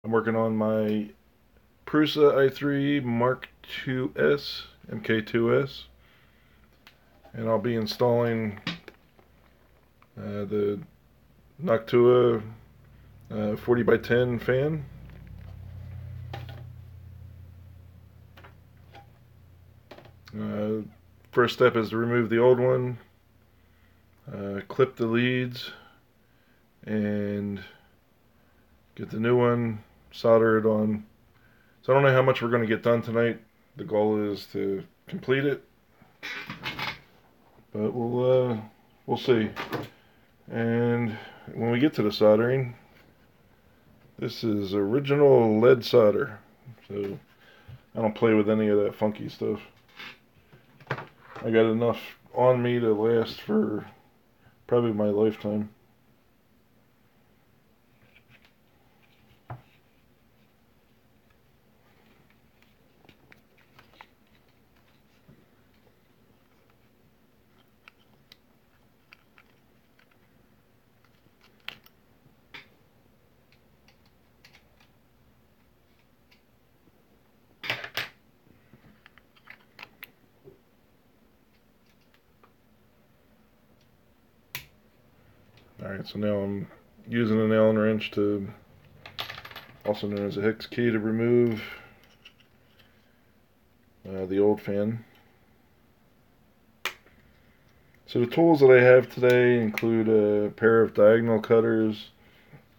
I'm working on my Prusa i3 Mk2s, Mk2s, and I'll be installing the Noctua 40x10 fan. First step is to remove the old one, clip the leads, and get the new one, solder it on. So I don't know how much we're going to get done tonight. The goal is to complete it, but we'll see. And when we get to the soldering, this is original lead solder, so I don't play with any of that funky stuff. I got enough on me to last for probably my lifetime. Alright, so now I'm using an Allen wrench to, also known as a hex key, to remove the old fan. So the tools that I have today include a pair of diagonal cutters,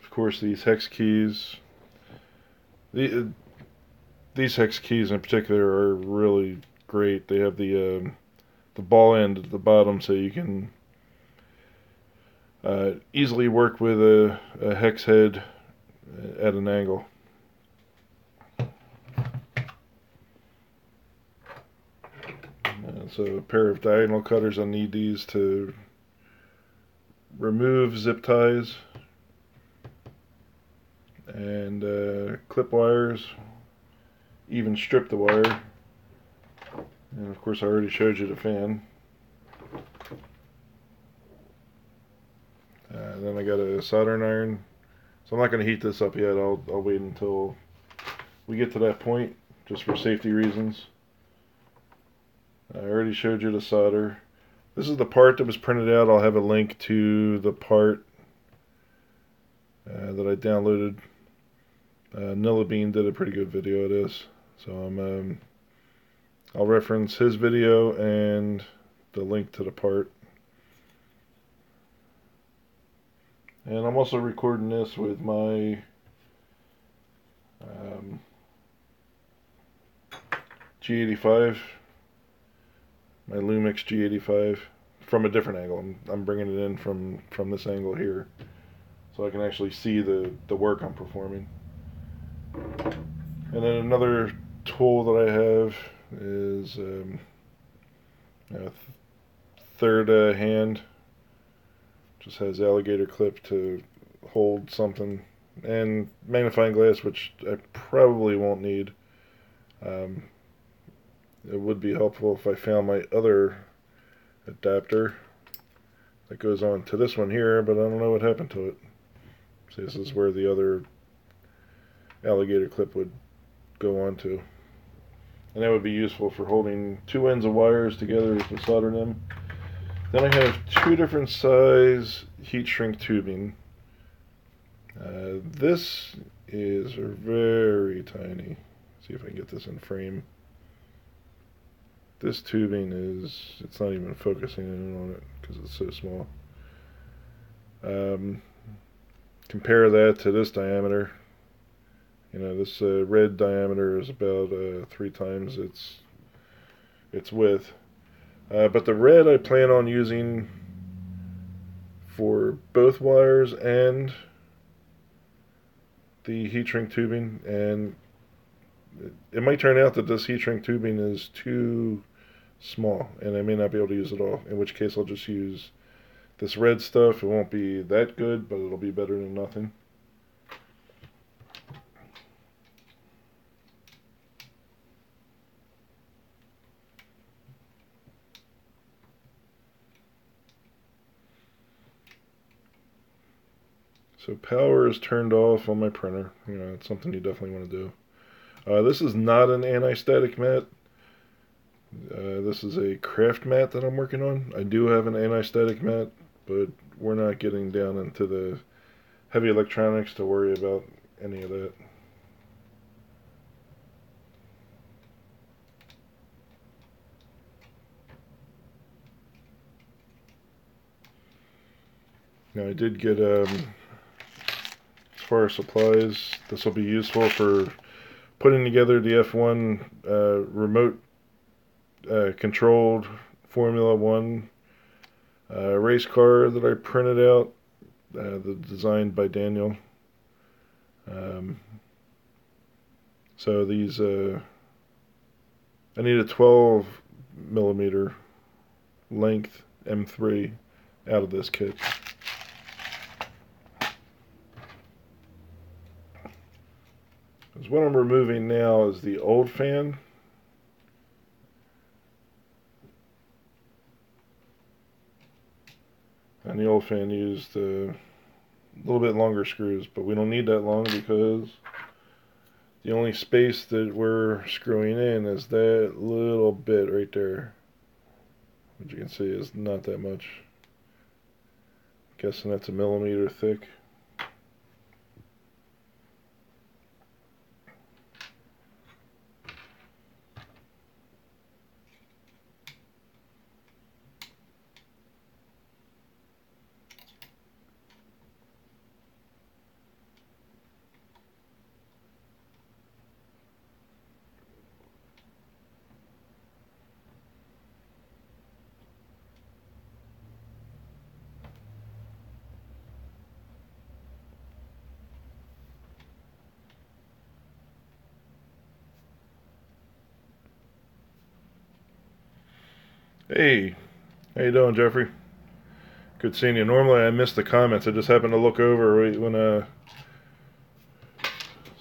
of course these hex keys. These hex keys in particular are really great. They have the ball end at the bottom, so you can easily work with a hex head at an angle. So a pair of diagonal cutters, I need these to remove zip ties and clip wires, even strip the wire. And of course I already showed you the fan. Then I got a soldering iron. So I'm not going to heat this up yet. I'll wait until we get to that point, just for safety reasons. I already showed you the solder. This is the part that was printed out. I'll have a link to the part that I downloaded. Nilla Bean did a pretty good video of this, so I'll reference his video and the link to the part. And I'm also recording this with my G85, my Lumix G85, from a different angle. I'm bringing it in from this angle here, so I can actually see the work I'm performing. And then another tool that I have is a third hand. Just has alligator clip to hold something, and magnifying glass, which I probably won't need. It would be helpful if I found my other adapter that goes on to this one here, but I don't know what happened to it. See, this is where the other alligator clip would go on to. And that would be useful for holding two ends of wires together to solder them. Then I have two different size heat shrink tubing. This is very tiny. See if I can get this in frame. This tubing it's not even focusing in on it because it's so small. Compare that to this diameter. You know, this red diameter is about 3 times its width. But the red I plan on using for both wires and the heat shrink tubing, and it might turn out that this heat shrink tubing is too small and I may not be able to use it all, in which case I'll just use this red stuff. It won't be that good, but it'll be better than nothing. So power is turned off on my printer. You know, it's something you definitely want to do. This is not an anti-static mat. This is a craft mat that I'm working on. I do have an anti-static mat, but we're not getting down into the heavy electronics to worry about any of that. Now I did get, as far as supplies, this will be useful for putting together the F1 remote controlled Formula 1 race car that I printed out, designed by Daniel. So these, I need a 12 millimeter length M3 out of this kit. Because what I'm removing now is the old fan. And the old fan used a little bit longer screws, but we don't need that long because the only space that we're screwing in is that little bit right there. Which you can see is not that much. Guessing that's a millimeter thick. Hey, how you doing, Jeffrey? Good seeing you. Normally I miss the comments. I just happened to look over right when so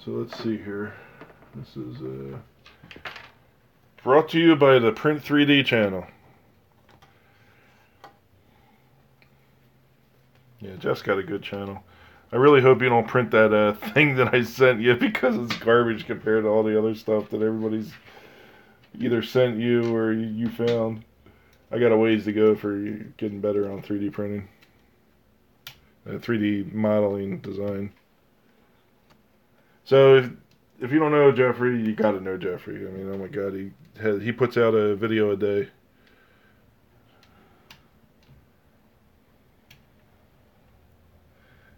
let's see here. This is brought to you by the Print 3D channel. Yeah, Jeff's got a good channel. I really hope you don't print that thing that I sent you, because it's garbage compared to all the other stuff that everybody's either sent you or you found. I got a ways to go for getting better on 3D printing, 3D modeling design. So if you don't know Jeffrey, you got to know Jeffrey. I mean, oh my God, he puts out a video a day.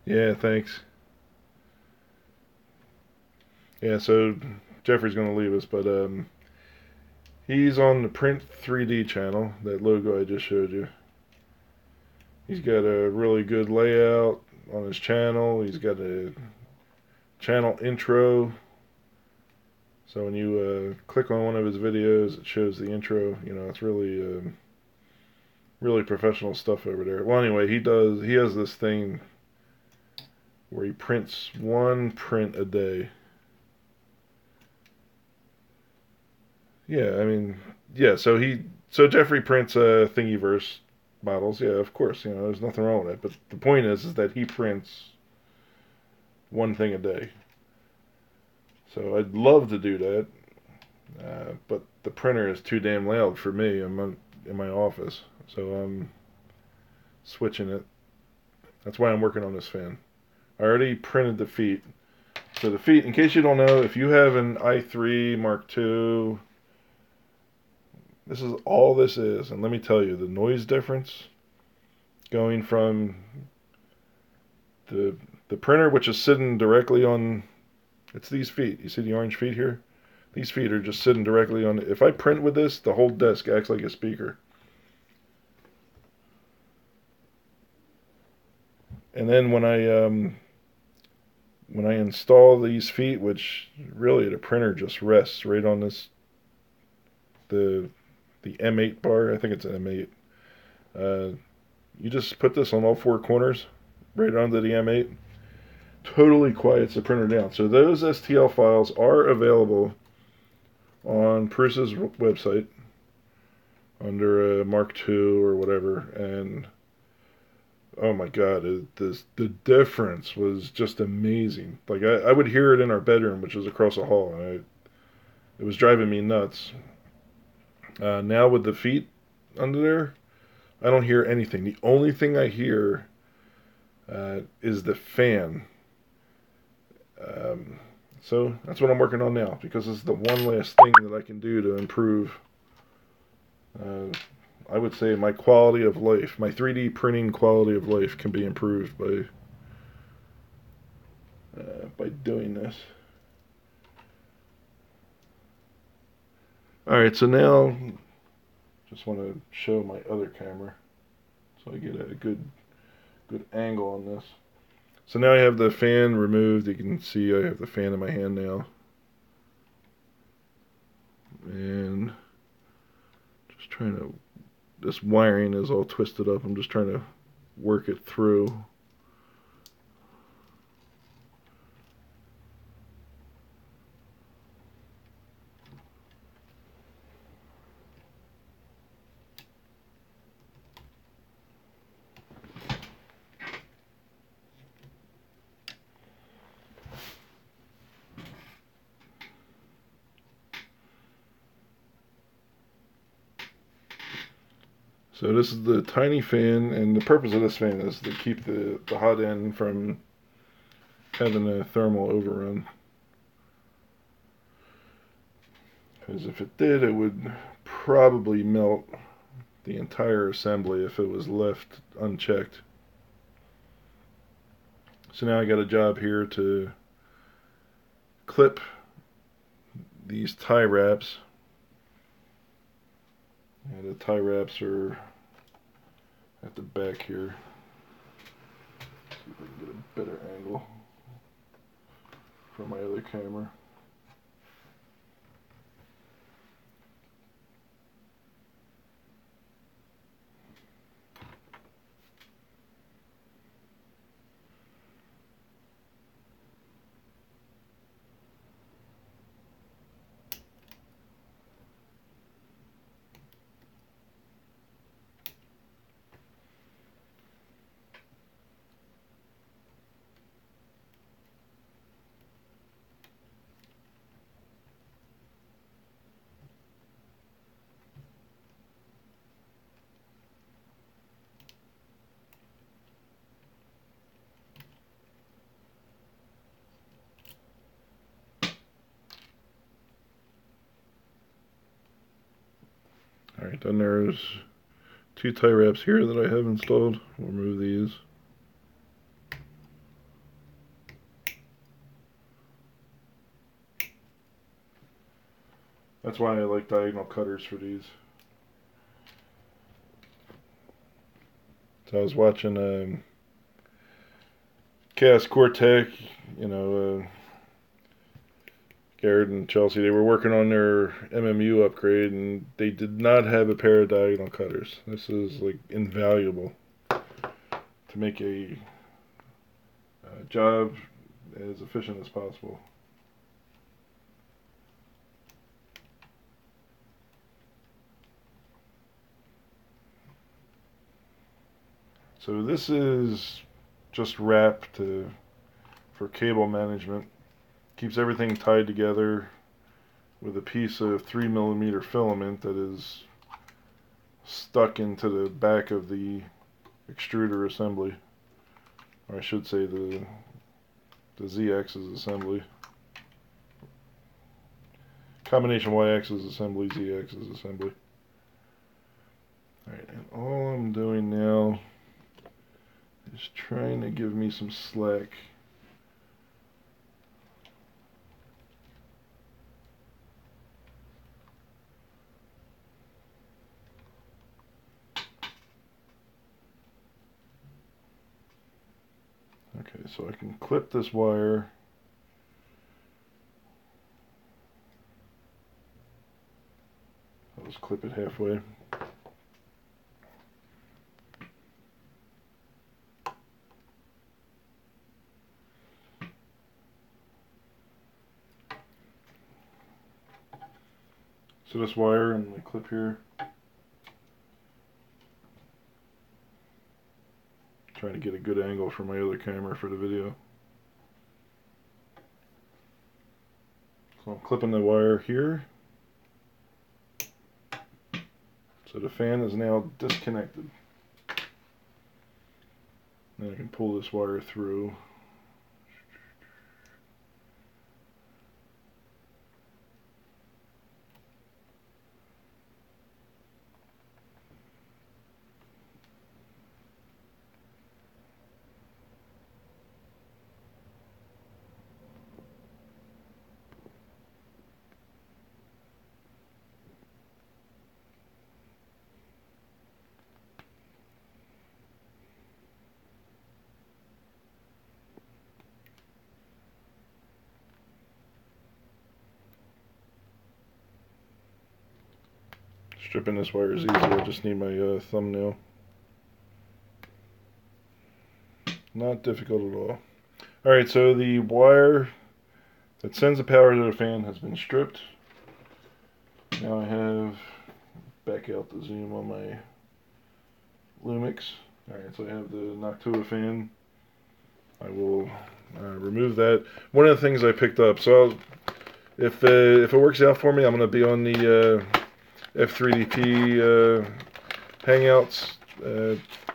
Yeah, thanks. Yeah, so Jeffrey's gonna leave us, but he's on the Print 3D channel, that logo I just showed you. He's got a really good layout on his channel. He's got a channel intro. So when you click on one of his videos, it shows the intro. You know, it's really, really professional stuff over there. Well, anyway, he has this thing where he prints one print a day. Yeah, I mean, yeah, so Jeffrey prints Thingiverse models. Yeah, of course, you know, there's nothing wrong with it. But the point is that he prints one thing a day. So I'd love to do that, but the printer is too damn loud for me. I'm in my office, so I'm switching it. That's why I'm working on this fan. I already printed the feet. So the feet, in case you don't know, if you have an i3 Mark II, this is all this is. And let me tell you, the noise difference going from the printer, which is sitting directly on, it's these feet. You see the orange feet here? These feet are just sitting directly on. If I print with this, the whole desk acts like a speaker. And then when I install these feet, which really the printer just rests right on this, the M8 bar, I think it's an M8. You just put this on all four corners, right onto the M8. Totally quiets the printer down. So those STL files are available on Prusa's website under a Mark II or whatever, and Oh my God, the difference was just amazing. Like I would hear it in our bedroom, which is across the hall, and it was driving me nuts. Now with the feet under there, I don't hear anything. The only thing I hear is the fan. Um, so that's what I'm working on now, because it's the one last thing that I can do to improve. I would say my quality of life, my 3D printing quality of life, can be improved by doing this. All right, so now just want to show my other camera so I get a good angle on this. So now I have the fan removed. You can see I have the fan in my hand now. And just trying to, this wiring is all twisted up. I'm just trying to work it through. So this is the tiny fan, and the purpose of this fan is to keep the hot end from having a thermal overrun. Because if it did, it would probably melt the entire assembly if it was left unchecked. So now I got a job here to clip these tie wraps. And the tie wraps are at the back here. See if I can get a better angle from my other camera. Alright, then there's two tie wraps here that I have installed. We'll remove these. That's why I like diagonal cutters for these. So I was watching Chaos Cortec, you know, Garrett and Chelsea, they were working on their MMU upgrade, and they did not have a pair of diagonal cutters. This is like invaluable to make a job as efficient as possible. So this is just wrap for cable management. Keeps everything tied together with a piece of 3mm filament that is stuck into the back of the extruder assembly, or I should say the Z-axis assembly. Combination Y-axis assembly, Z-axis assembly. Alright, and all I'm doing now is trying to give me some slack. Okay, so I can clip this wire. I'll just clip it halfway. So this wire and the clip here, trying to get a good angle for my other camera for the video. So I'm clipping the wire here. So the fan is now disconnected. Then I can pull this wire through. Stripping this wire is easy, I just need my thumbnail. Not difficult at all. Alright, so the wire that sends the power to the fan has been stripped. Now I have, back out the zoom on my Lumix. Alright, so I have the Noctua fan. I will remove that. One of the things I picked up, so if it works out for me, I'm going to be on the F3DP Hangouts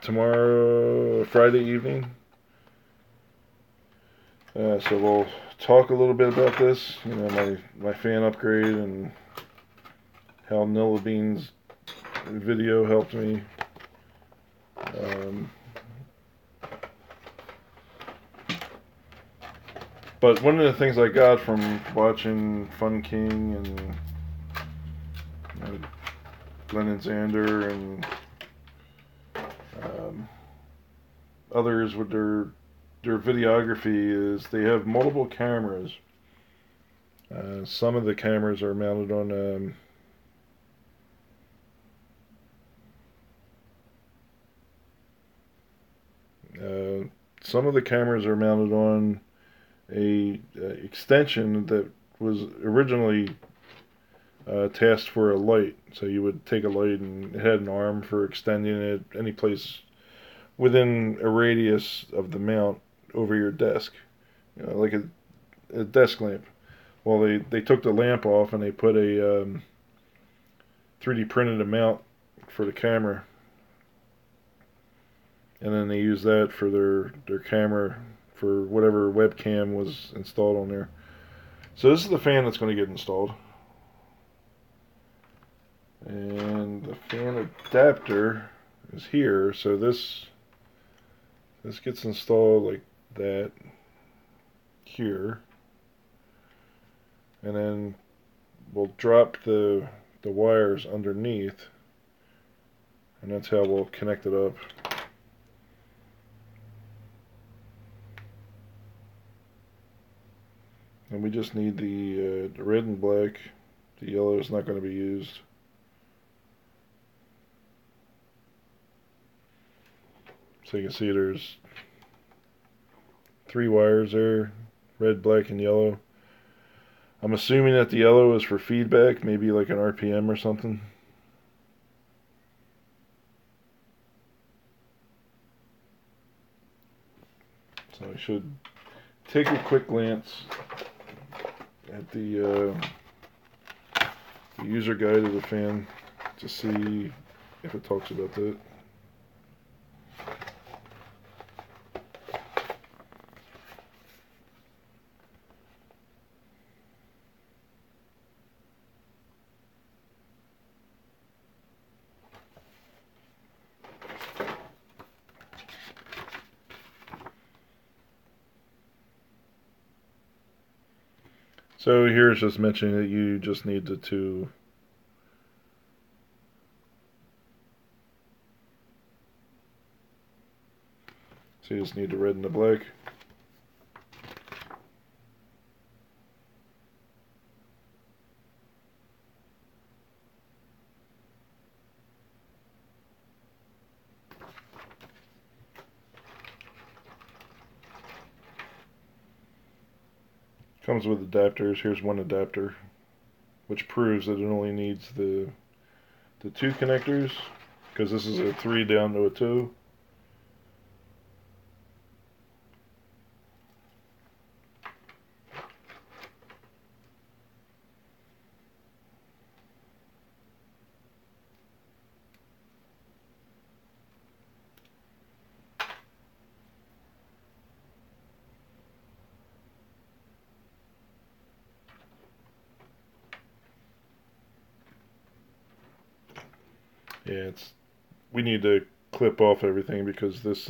tomorrow, Friday evening. So we'll talk a little bit about this, you know, my fan upgrade and how Nilla Bean's video helped me. But one of the things I got from watching Fun King and Glenn and Xander and others with their videography is they have multiple cameras. Some of the cameras are mounted on a extension that was originally tasked for a light. So you would take a light and it had an arm for extending it any place within a radius of the mount over your desk, you know, like a desk lamp. Well, they took the lamp off and they put a 3D printed a mount for the camera, and then they used that for their camera for whatever webcam was installed on there. So this is the fan that's going to get installed. And the fan adapter is here, so this gets installed like that here, and then we'll drop the wires underneath, and that's how we'll connect it up. And we just need the red and black. The yellow is not going to be used. So you can see there's 3 wires there, red, black, and yellow. I'm assuming that the yellow is for feedback, maybe like an RPM or something. So I should take a quick glance at the user guide of the fan to see if it talks about that. So here it's just mentioning that you just need the 2. So you just need the red and the black. Comes with adapters. Here's one adapter, which proves that it only needs the 2 connectors, because this is a 3 down to a 2. Yeah, we need to clip off everything because this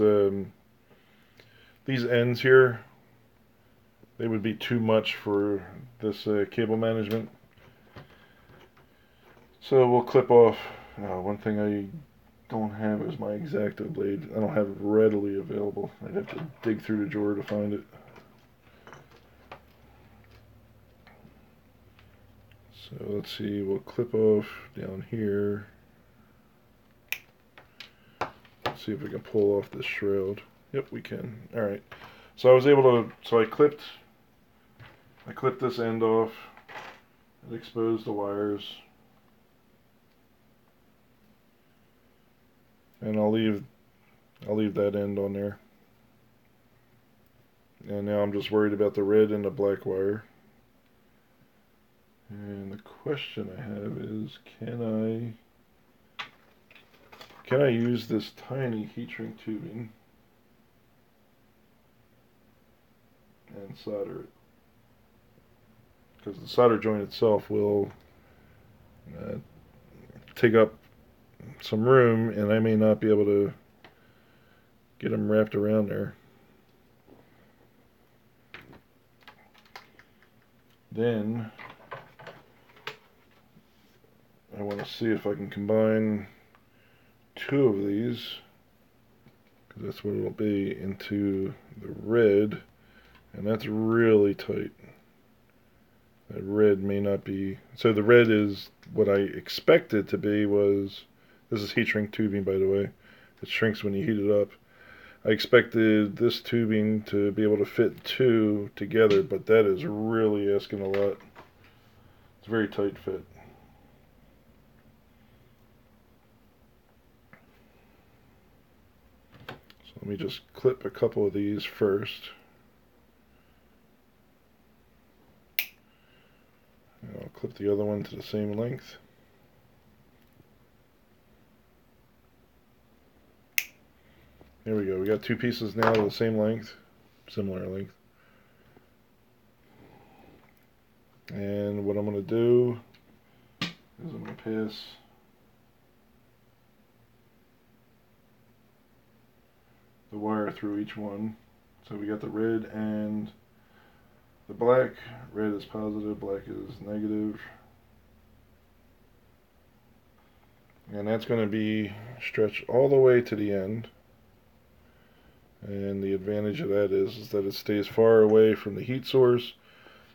these ends here, they would be too much for this cable management. So we'll clip off. One thing I don't have is my X-Acto blade. I don't have it readily available. I'd have to dig through the drawer to find it. So let's see, we'll clip off down here. Let's see if we can pull off this shroud. Yep, we can. Alright. So I was able to, I clipped this end off and exposed the wires. And I'll leave that end on there. And now I'm just worried about the red and the black wire. And the question I have is, can I use this tiny heat shrink tubing and solder it? Because the solder joint itself will take up some room, and I may not be able to get them wrapped around there. Then I want to see if I can combine two of these, because that's what it'll be, into the red, and that's really tight. That red may not be, so the red is what I expected to be. This is heat shrink tubing, by the way. It shrinks when you heat it up. I expected this tubing to be able to fit two together, but that is really asking a lot. It's a very tight fit. So let me just clip a couple of these first. And I'll clip the other one to the same length. There we go. We got two pieces now of the same length, similar length. And what I'm going to do is I'm going to pass the wire through each one. So we got the red and the black. Red is positive, black is negative. And that's going to be stretched all the way to the end. And the advantage of that is that it stays far away from the heat source,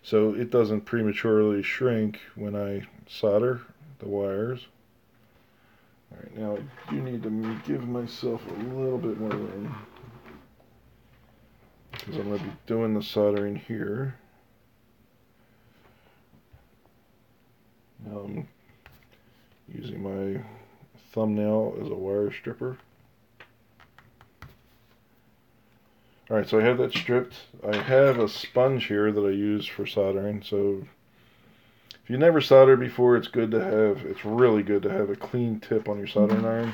so it doesn't prematurely shrink when I solder the wires. Alright, now I do need to give myself a little bit more room, because I'm going to be doing the soldering here. Now I'm using my thumbnail as a wire stripper. Alright, so I have that stripped. I have a sponge here that I use for soldering, so if you never soldered before, it's really good to have a clean tip on your soldering iron.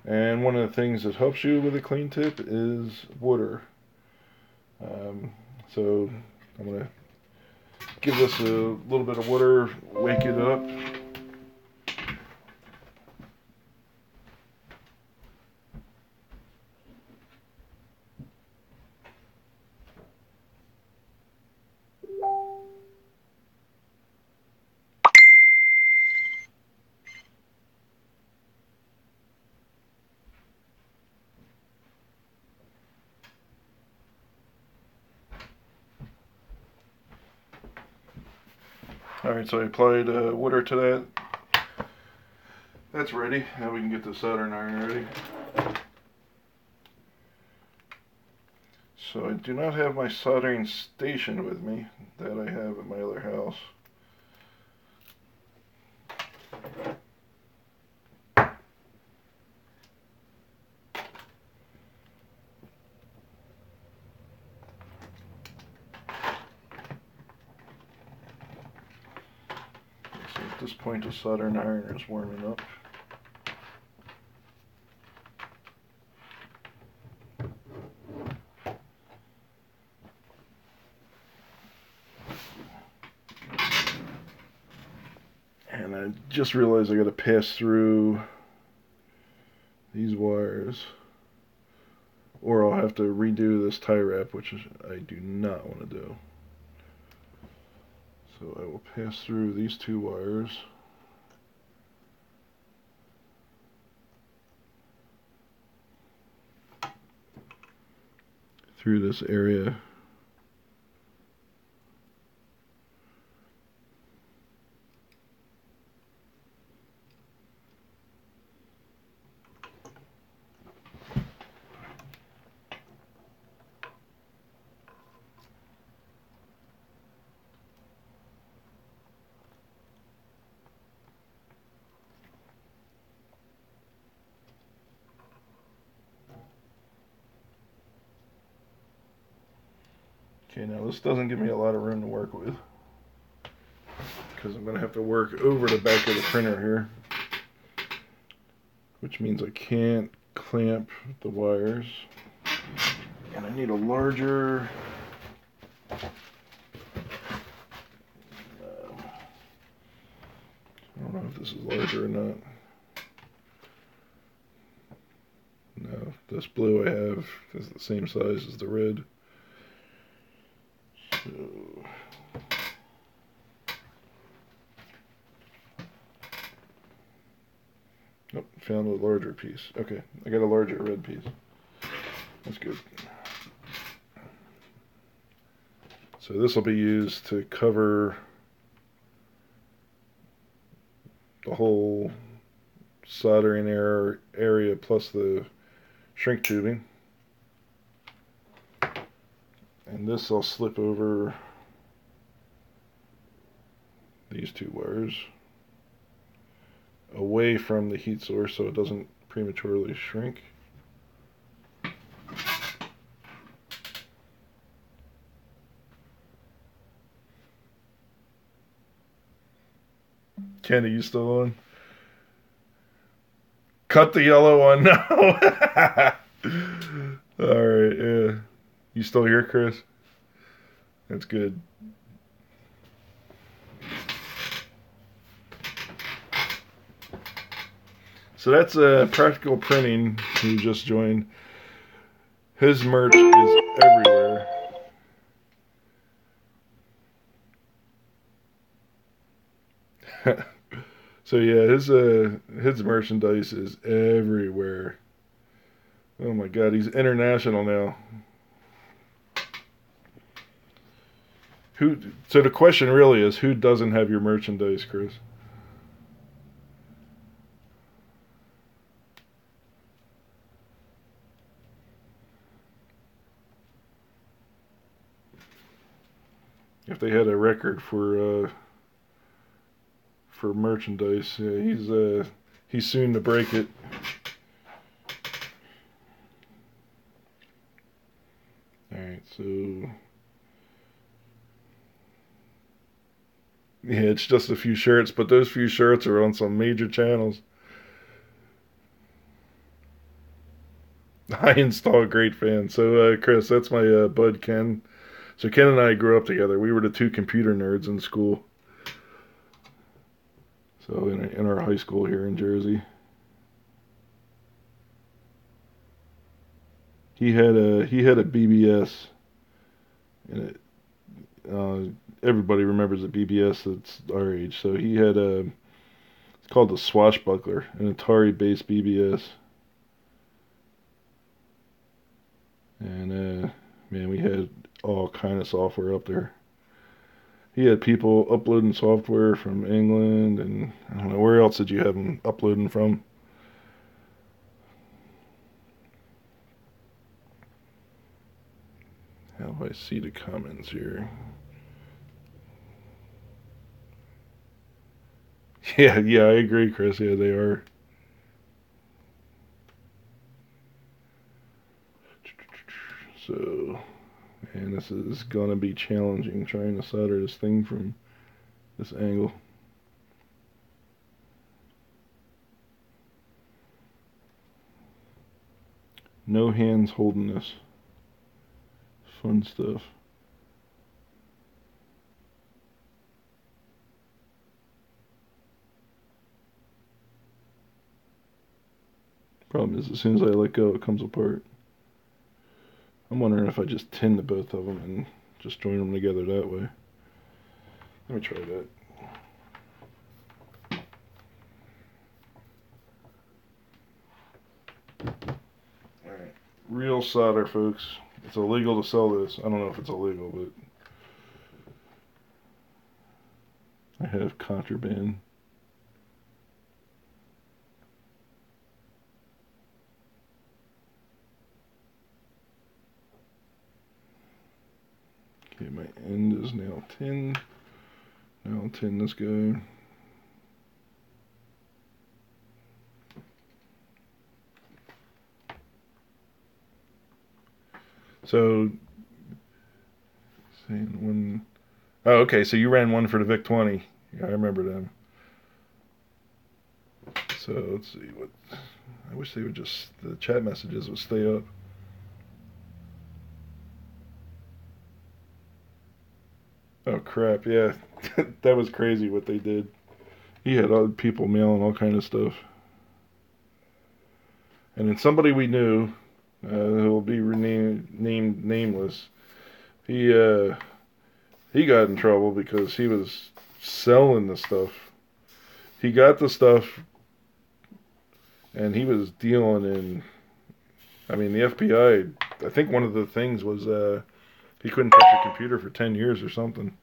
And one of the things that helps you with a clean tip is water. So I'm going to give this a little bit of water, wake it up. Alright, so I applied water to that. That's ready. Now we can get the soldering iron ready. So I do not have my soldering station with me that I have at my other house. So at this point the soldering iron is warming up. And I just realized I got to pass through these wires, or I'll have to redo this tie wrap, which I do not want to do. So I will pass through these two wires. Through this area. Okay, now this doesn't give me a lot of room to work with, because I'm going to have to work over the back of the printer here, which means I can't clamp the wires, and I need a larger I don't know if this is larger or not. No, this blue I have is the same size as the red. So nope, found a larger piece. Okay, I got a larger red piece. That's good. So this will be used to cover the whole soldering area plus the shrink tubing. And this I'll slip over these two wires away from the heat source so it doesn't prematurely shrink. Ken, are you still on? Cut the yellow one now. Alright, yeah. You still here, Chris? That's good. So that's Practical Printing, who just joined. His merch is everywhere. So yeah, his merchandise is everywhere. Oh my God, he's international now. So the question really is, who doesn't have your merchandise, Chris? If they had a record for merchandise, he's soon to break it. All right, so yeah, it's just a few shirts, but those few shirts are on some major channels. I install a great fan. So Chris, that's my bud Ken. So Ken and I grew up together. We were the two computer nerds in school. So in our high school here in Jersey. He had a BBS, and everybody remembers a BBS that's our age. So he had it's called the Swashbuckler, an Atari-based BBS. And man, we had all kind of software up there. He had people uploading software from England, and I don't know, where else did you have them uploading from? How do I see the comments here? Yeah, I agree, Chris. Yeah, they are. So, man, this is gonna be challenging trying to solder this thing from this angle. No hands holding this. Fun stuff. Problem is, as soon as I let go, it comes apart. I'm wondering if I just tin the both of them and just join them together that way. Let me try that. Alright, real solder, folks. It's illegal to sell this. I don't know if it's illegal, but I have contraband. Okay, my end is now tin. Now I'll tin this guy. So, oh, okay, so you ran one for the VIC-20. Yeah, I remember them. So let's see what. I wish they would just, the chat messages would stay up. Oh crap! Yeah, that was crazy what they did. He had other people mailing all kind of stuff, and then somebody we knew, who will be named nameless. He got in trouble because he was selling the stuff. He got the stuff, and he was dealing in. I mean, the FBI. I think one of the things was he couldn't touch a computer for 10 years or something.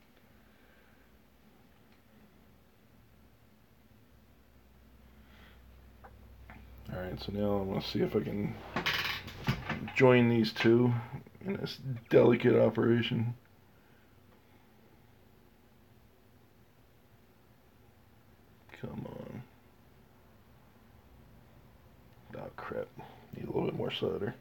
Alright, so now I'm going to see if I can join these two in this delicate operation. Come on. Oh crap. Need a little bit more solder.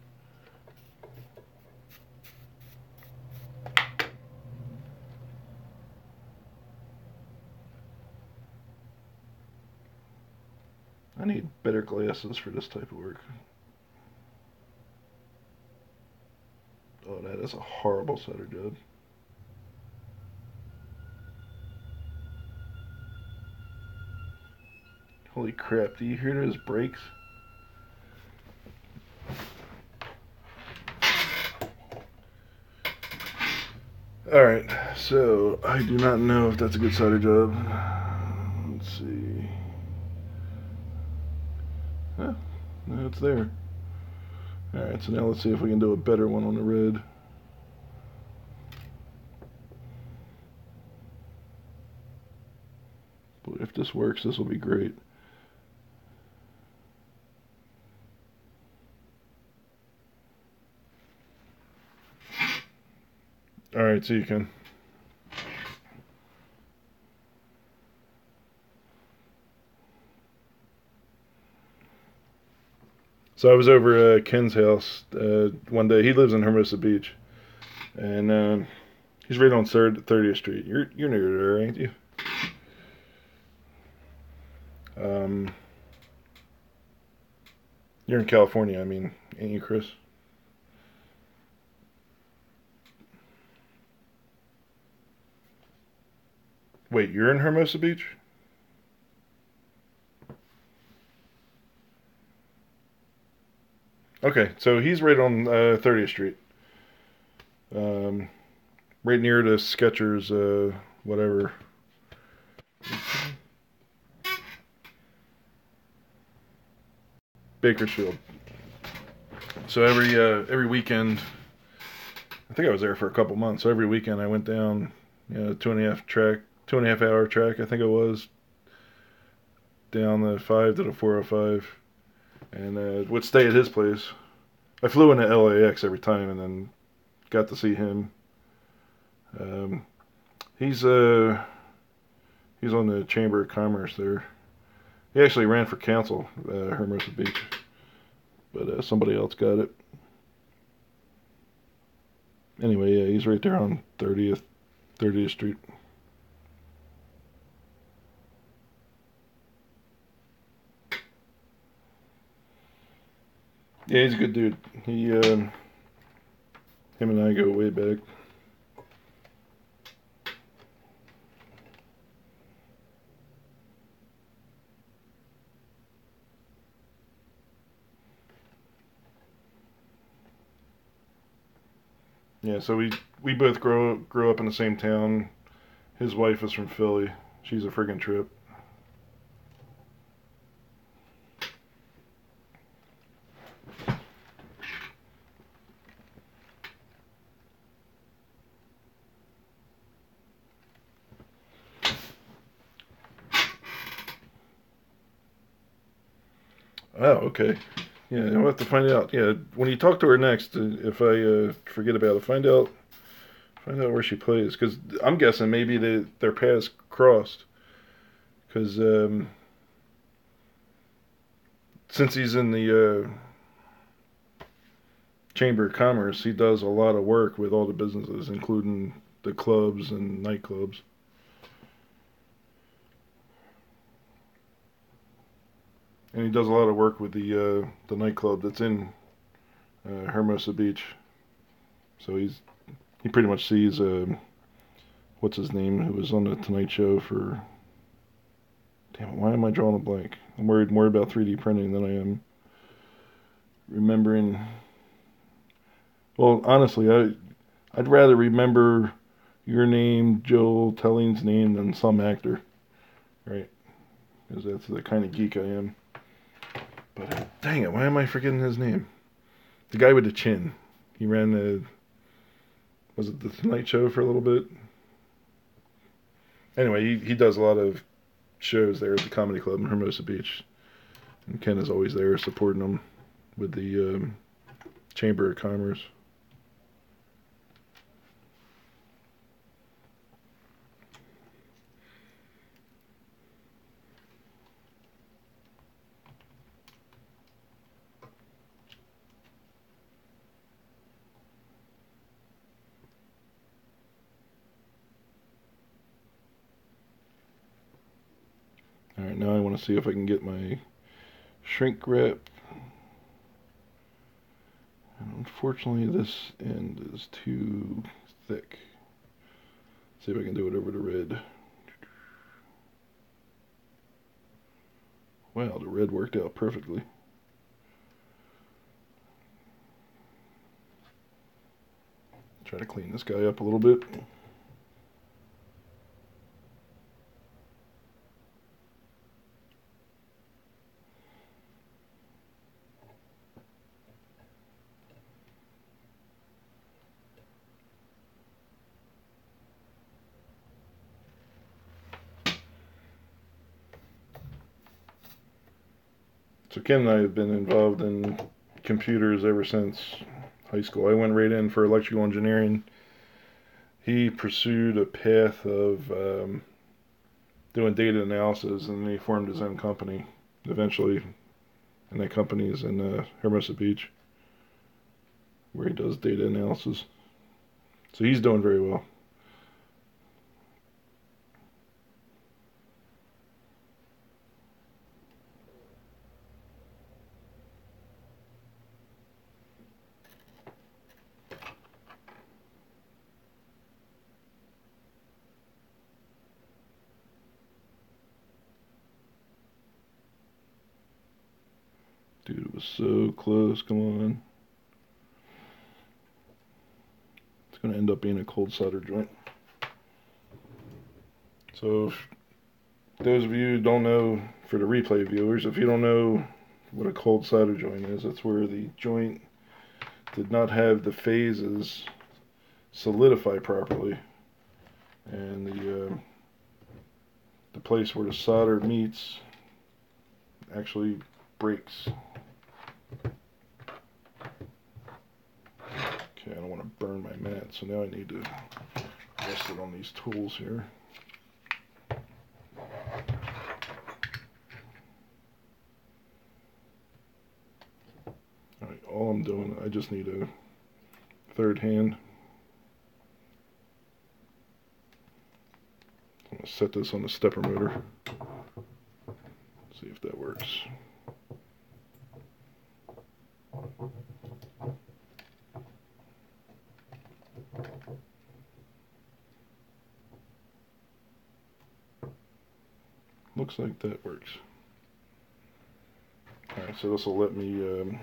I need better glasses for this type of work. Oh, that is a horrible solder job. Holy crap, do you hear those brakes? Alright, so I do not know if that's a good solder job. Let's see. Huh, no, it's there. Alright, so now let's see if we can do a better one on the red. But if this works, this will be great. Alright, so you can. So I was over at Ken's house one day. He lives in Hermosa Beach, and he's right on 30th Street. You're near there, ain't you? You're in California, I mean, ain't you, Chris? Wait, you're in Hermosa Beach? Okay, so he's right on 30th Street. Right near the Skechers, whatever. Bakersfield. So every weekend, I think I was there for a couple months. So every weekend I went down, 2.5 hour track, I think it was, down the 5 to the 405, and would stay at his place. I flew into LAX every time, and then got to see him. He's on the Chamber of Commerce there. He actually ran for council, Hermosa Beach, but somebody else got it. Anyway, yeah, he's right there on 30th Street. Yeah, he's a good dude. Him and I go way back. Yeah, so we both grew up in the same town. His wife is from Philly. She's a friggin' trip. Oh, okay. Yeah, I'll have to find out. Yeah, when you talk to her next, if I forget about it, find out where she plays. Because I'm guessing maybe their paths crossed. Because since he's in the Chamber of Commerce, he does a lot of work with all the businesses, including the clubs and nightclubs. And he does a lot of work with the nightclub that's in Hermosa Beach. So he pretty much sees what's his name, who was on the Tonight Show for. Damn it, why am I drawing a blank? I'm worried more about 3D printing than I am remembering. Well, honestly, I'd rather remember your name, Joel Telling's name, than some actor, right? Because that's the kind of geek I am. But dang it, why am I forgetting his name? The guy with the chin. He ran was it the Tonight Show for a little bit? Anyway, he does a lot of shows there at the comedy club in Hermosa Beach, and Ken is always there supporting them with the Chamber of Commerce. Alright, now I want to see if I can get my shrink wrap. And unfortunately, this end is too thick. Let's see if I can do it over the red. Wow, the red worked out perfectly. Try to clean this guy up a little bit. So Ken and I have been involved in computers ever since high school. I went right in for electrical engineering. He pursued a path of doing data analysis, and he formed his own company eventually. And that company is in Hermosa Beach, where he does data analysis. So he's doing very well. Dude, it was so close. Come on. It's going to end up being a cold solder joint. So, if those of you who don't know, for the replay viewers, if you don't know what a cold solder joint is, that's where the joint did not have the phases solidify properly, and the place where the solder meets actually breaks. Okay, I don't want to burn my mat, so now I need to rest it on these tools here. Alright, all I'm doing, I just need a third hand. I'm going to set this on the stepper motor. See if that works. Looks like that works. Alright, so this will let me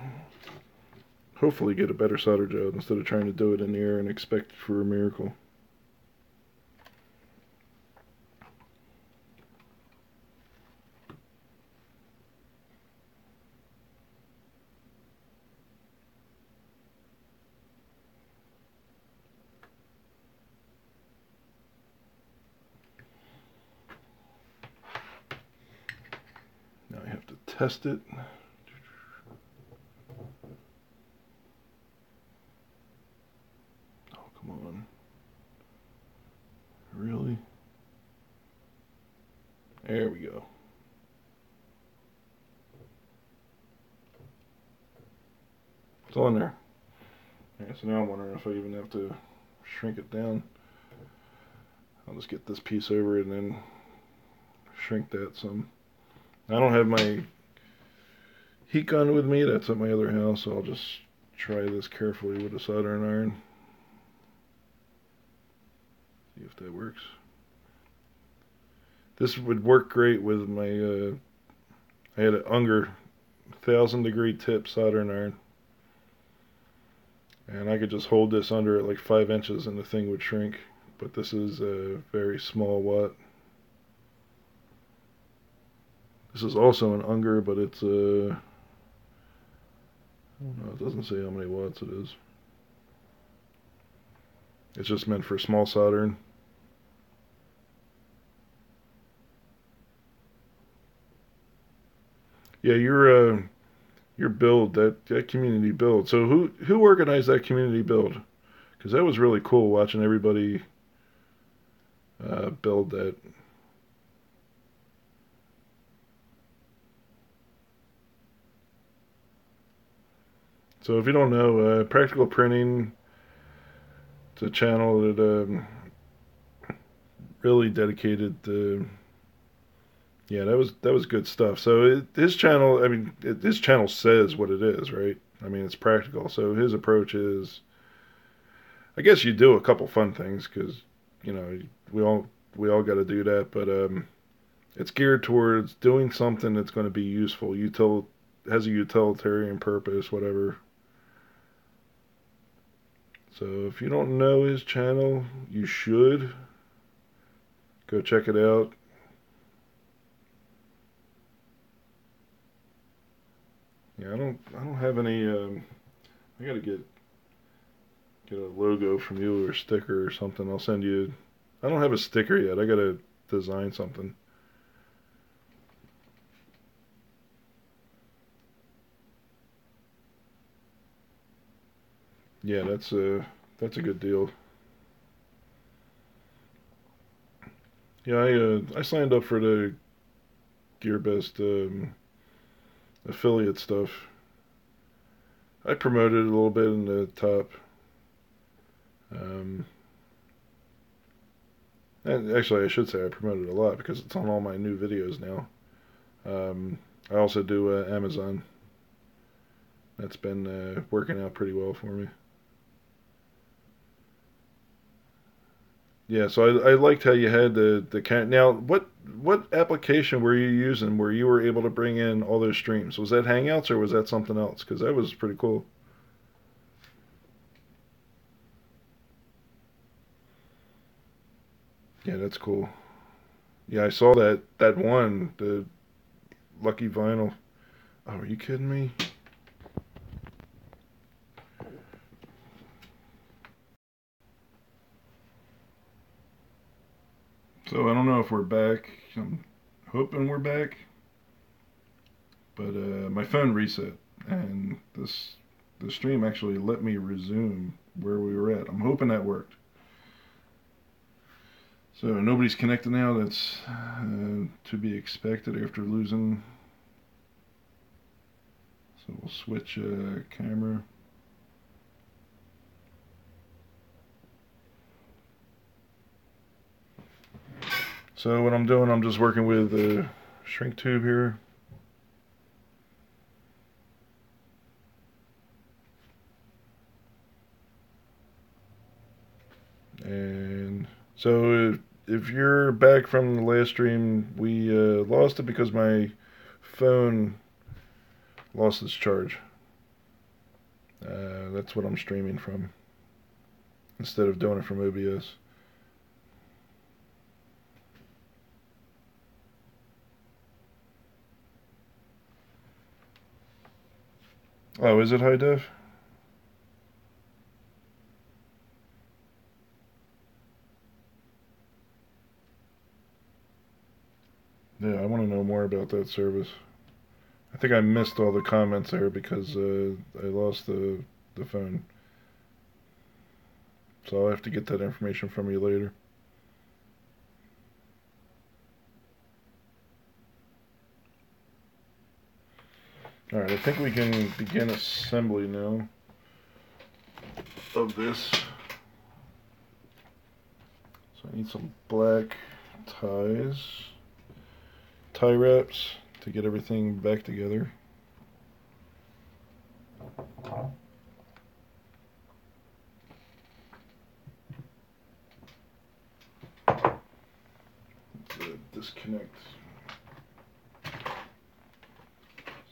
hopefully get a better solder job instead of trying to do it in the air and expect for a miracle. Now I have to test it. Oh, come on. Really? There we go. It's on there. Yeah, so now I'm wondering if I even have to shrink it down. I'll just get this piece over it and then shrink that some. I don't have my heat gun with me. That's at my other house, so I'll just try this carefully with a soldering iron. See if that works. This would work great with my, I had an Unger 1000-degree tip soldering iron. And I could just hold this under it like 5 inches and the thing would shrink. But this is a very small watt. This is also an Unger, but it's I don't know, it doesn't say how many watts it is. It's just meant for small soldering. Yeah, your build, that community build. So who organized that community build? Because that was really cool watching everybody build that. So if you don't know, Practical Printing, it's a channel that really dedicated to, yeah, that was good stuff. So his channel, I mean, his channel says what it is, right? I mean, it's practical. So his approach is, I guess you do a couple fun things because, you know, we all got to do that, but it's geared towards doing something that's going to be useful, has a utilitarian purpose, whatever. So if you don't know his channel, you should go check it out. Yeah, I don't have any. I gotta get a logo from you or a sticker or something. I'll send you. I don't have a sticker yet. I gotta design something. Yeah, that's a good deal. Yeah, I signed up for the Gearbest affiliate stuff. I promoted it a little bit in the top. And actually, I should say I promoted it a lot because it's on all my new videos now. I also do Amazon. That's been working out pretty well for me. Yeah, so I liked how you had the count. Now, what application were you using where you were able to bring in all those streams? Was that Hangouts or was that something else? Because that was pretty cool. Yeah, that's cool. Yeah, I saw that one, the Lucky Vinyl. Oh, are you kidding me? So I don't know if we're back. I'm hoping we're back. But my phone reset, and the stream actually let me resume where we were at. I'm hoping that worked. So nobody's connected now. That's to be expected after losing. So we'll switch camera. So what I'm doing, I'm just working with a shrink tube here. And so if you're back from the last stream, we lost it because my phone lost its charge. That's what I'm streaming from, instead of doing it from OBS. Oh, is it high def? Yeah, I want to know more about that service. I think I missed all the comments there because I lost the phone. So I'll have to get that information from you later. Alright, I think we can begin assembly now of this. So I need some black tie wraps to get everything back together. Let's disconnect.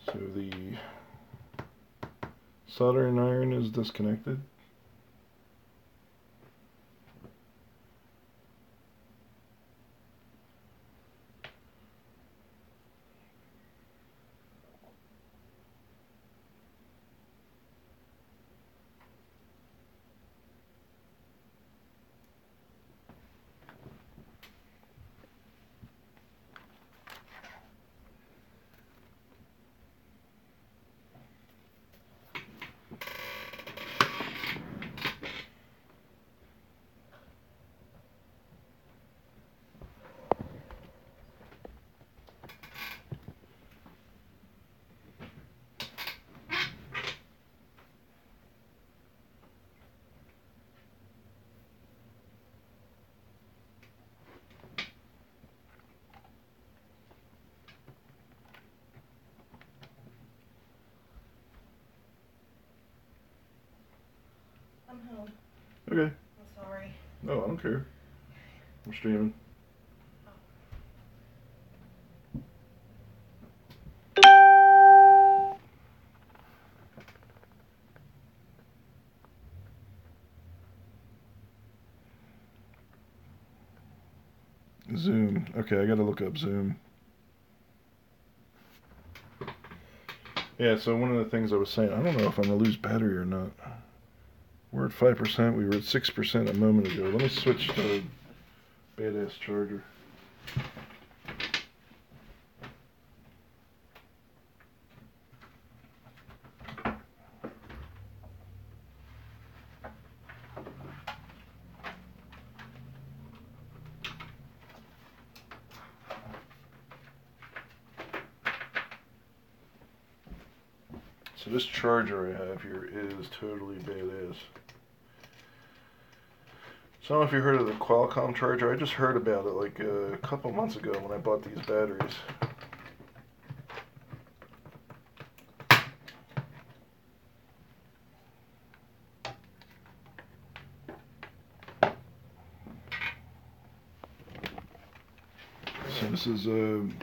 So the soldering iron is disconnected. I'm home. Okay. I'm sorry. No, I don't care. I'm streaming. Zoom. Okay, I gotta look up Zoom. Yeah, so one of the things I was saying, I don't know if I'm gonna lose battery or not. We're at 5%, we were at 6% a moment ago. Let me switch to a badass charger. So this charger I have here is totally badass. So I don't know if you heard of the Qualcomm charger. I just heard about it like a couple months ago when I bought these batteries. So this is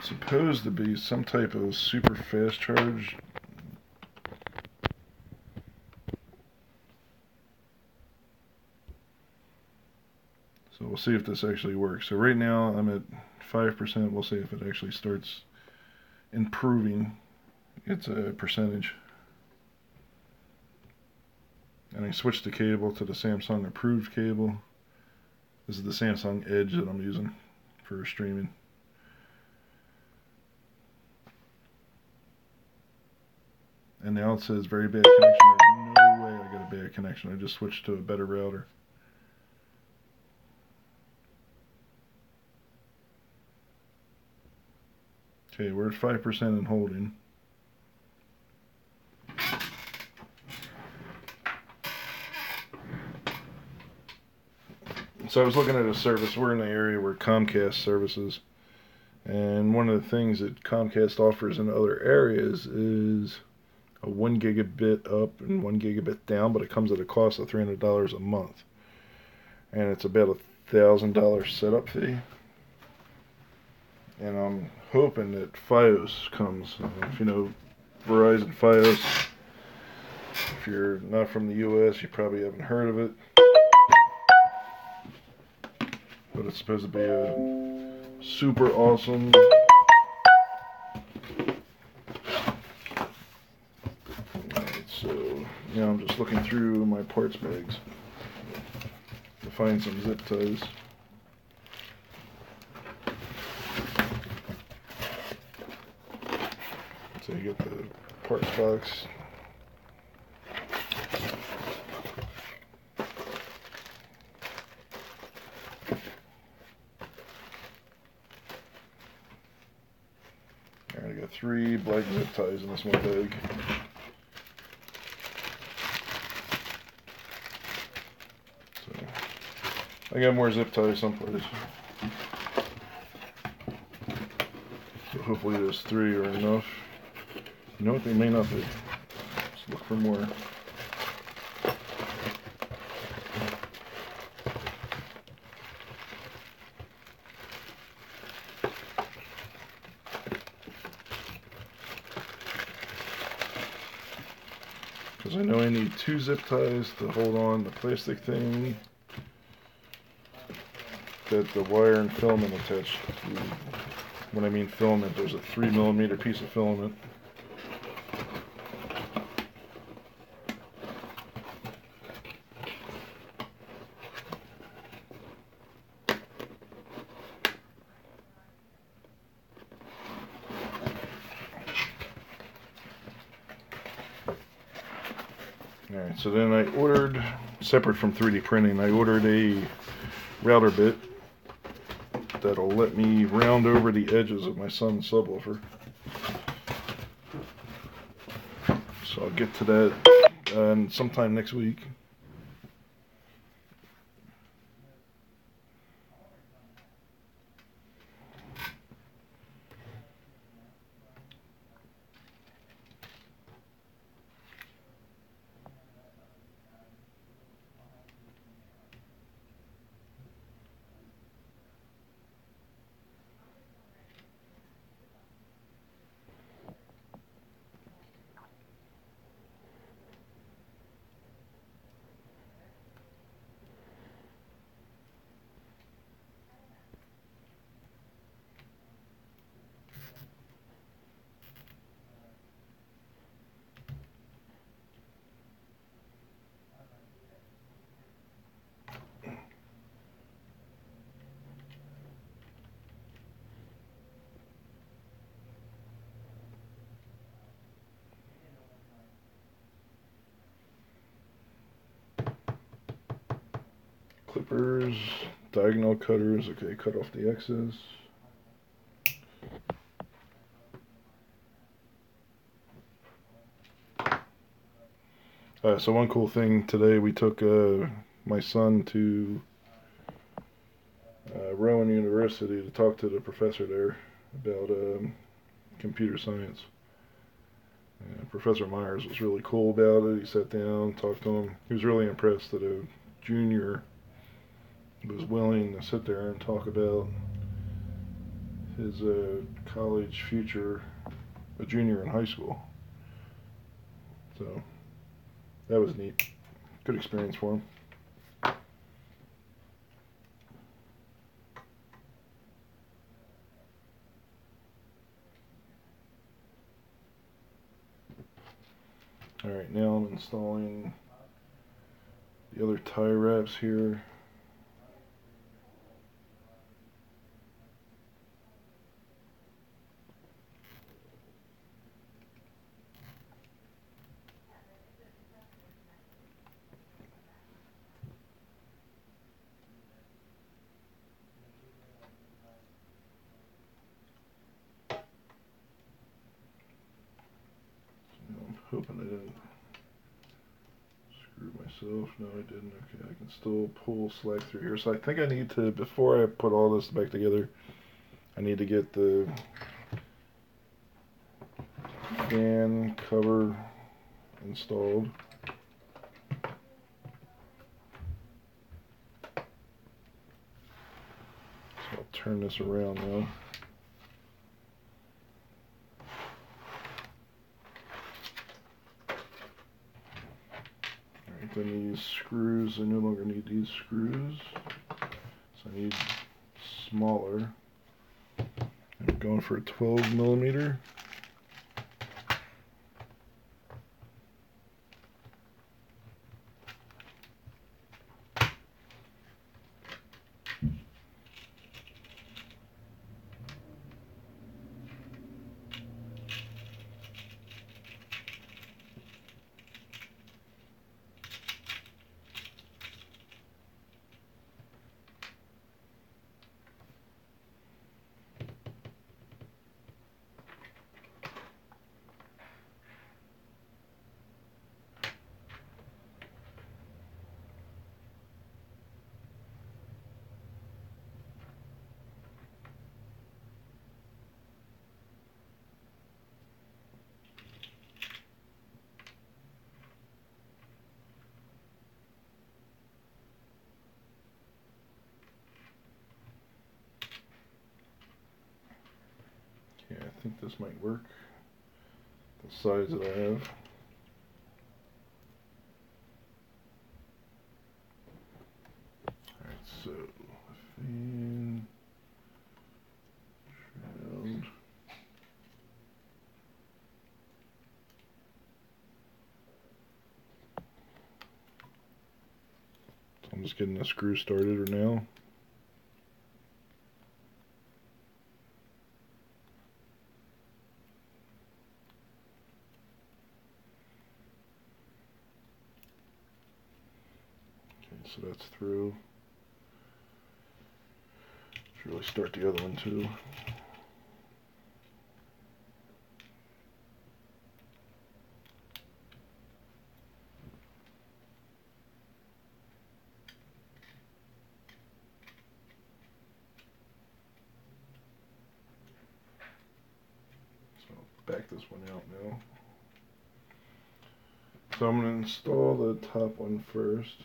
supposed to be some type of super fast charge. So we'll see if this actually works. So right now I'm at 5%. We'll see if it actually starts improving its percentage. And I switched the cable to the Samsung approved cable. This is the Samsung Edge that I'm using for streaming. And now it says very bad connection. There's no way I got a bad connection. I just switched to a better router. Okay, we're at 5% and holding. So I was looking at a service. We're in the area where Comcast services. And one of the things that Comcast offers in other areas is a 1 gigabit up and 1 gigabit down, but it comes at a cost of $300 a month. And it's about $1,000 setup fee. And I'm hoping that Fios comes. If you know Verizon Fios, If you're not from the US, you probably haven't heard of it. But it's supposed to be a super awesome so now I'm just looking through my parts bags to find some zip ties. So you get the parts box. Alright, I got 3 black zip ties in this one bag. So I got more zip ties someplace. So hopefully those 3 are enough. You know what, they may not be. Let's look for more. Because I know I need 2 zip ties to hold on the plastic thing that the wire and filament attached to. When I mean filament, there's a 3mm piece of filament. Alright, so then I ordered, separate from 3D printing, I ordered a router bit that'll let me round over the edges of my son's subwoofer. So I'll get to that sometime next week. Clippers, diagonal cutters, okay, cut off the excess. So one cool thing today, we took my son to Rowan University to talk to the professor there about computer science. Professor Myers was really cool about it. He sat down, talked to him. He was really impressed that a junior was willing to sit there and talk about his college future, a junior in high school. So that was neat. Good experience for him. Alright, now I'm installing the other tie wraps here. I'm hoping I didn't screw myself. No, I didn't. Okay, I can still pull slack through here. So I think I need to, before I put all this back together, I need to get the fan cover installed. So I'll turn this around now. then these screws, I no longer need these screws, so I need smaller. I'm going for a 12 millimeter. Yeah, I think this might work. The size that I have. Alright, so fan shroud. So I'm just getting the screw started right now. So that's through. Should really start the other one too. So I'll back this one out now. So I'm going to install the top one first.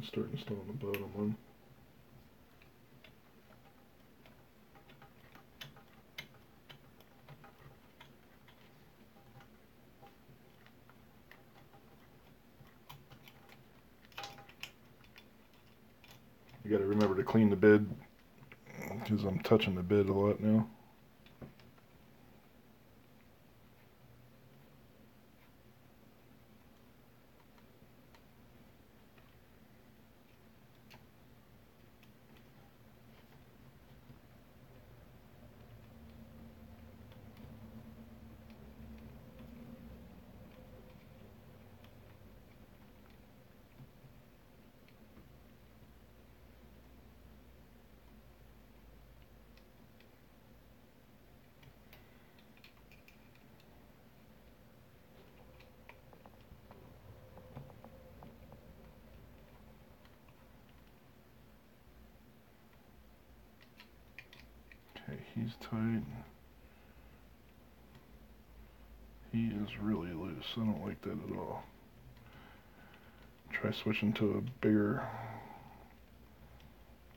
Start installing the bottom one. You gotta remember to clean the bed because I'm touching the bed a lot now. Okay, he's tight. He is really loose. I don't like that at all. Try switching to a bigger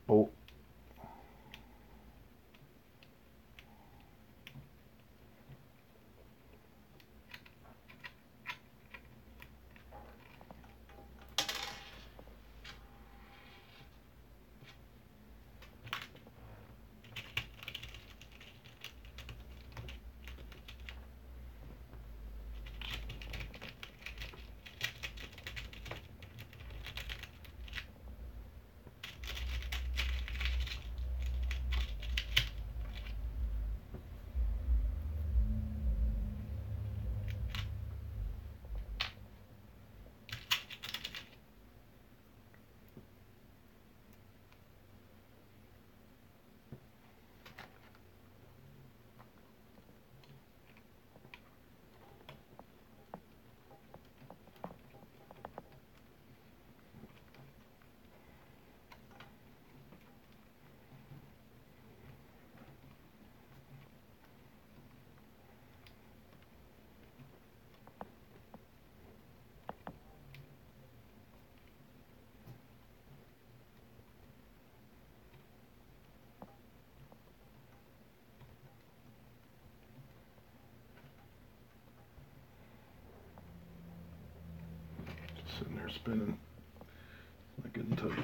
bolt. Sitting there spinning. Not getting touched.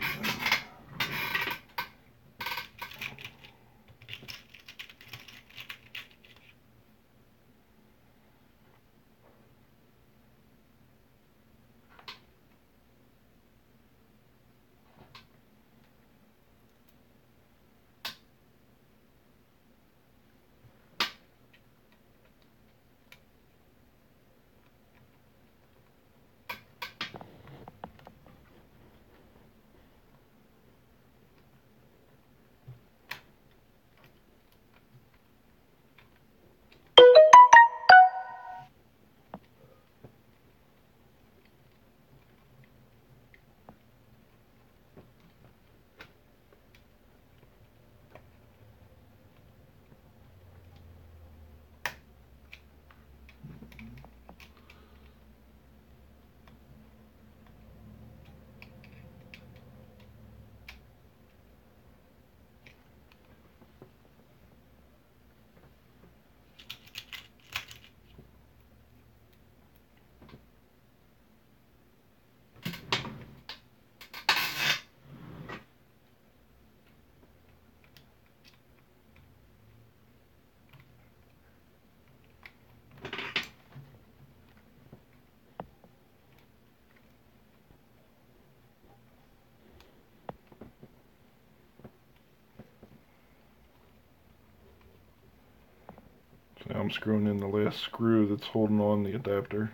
Now I'm screwing in the last screw that's holding on the adapter.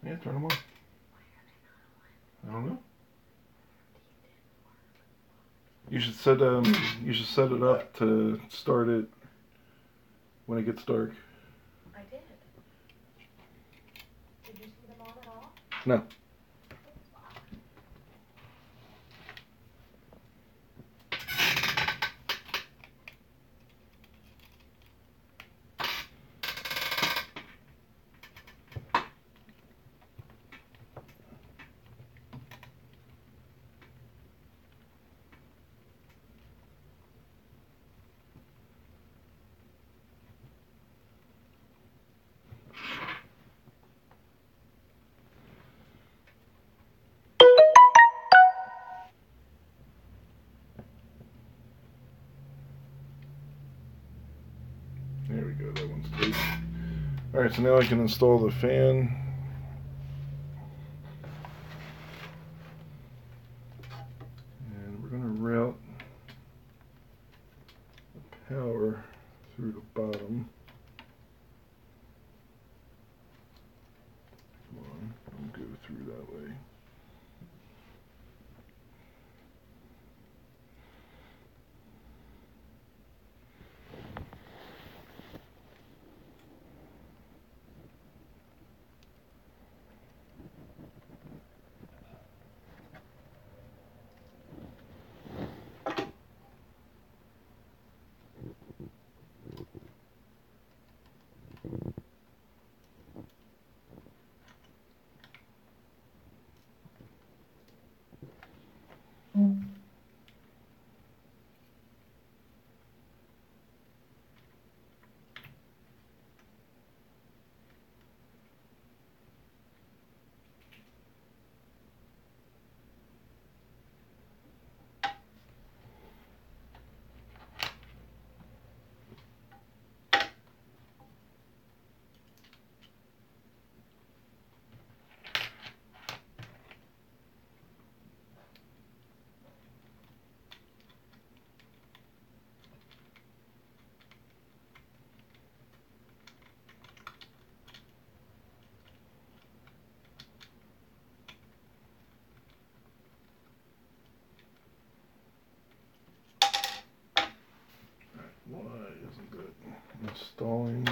Yeah, turn them on. I don't know. You should set it up to start it when it gets dark. I did. Did you see them on at all? No. There we go, that one's tight. Alright, so now I can install the fan. And we're going to route the power through the bottom. Come on, I'll go through that way. Why isn't it installing?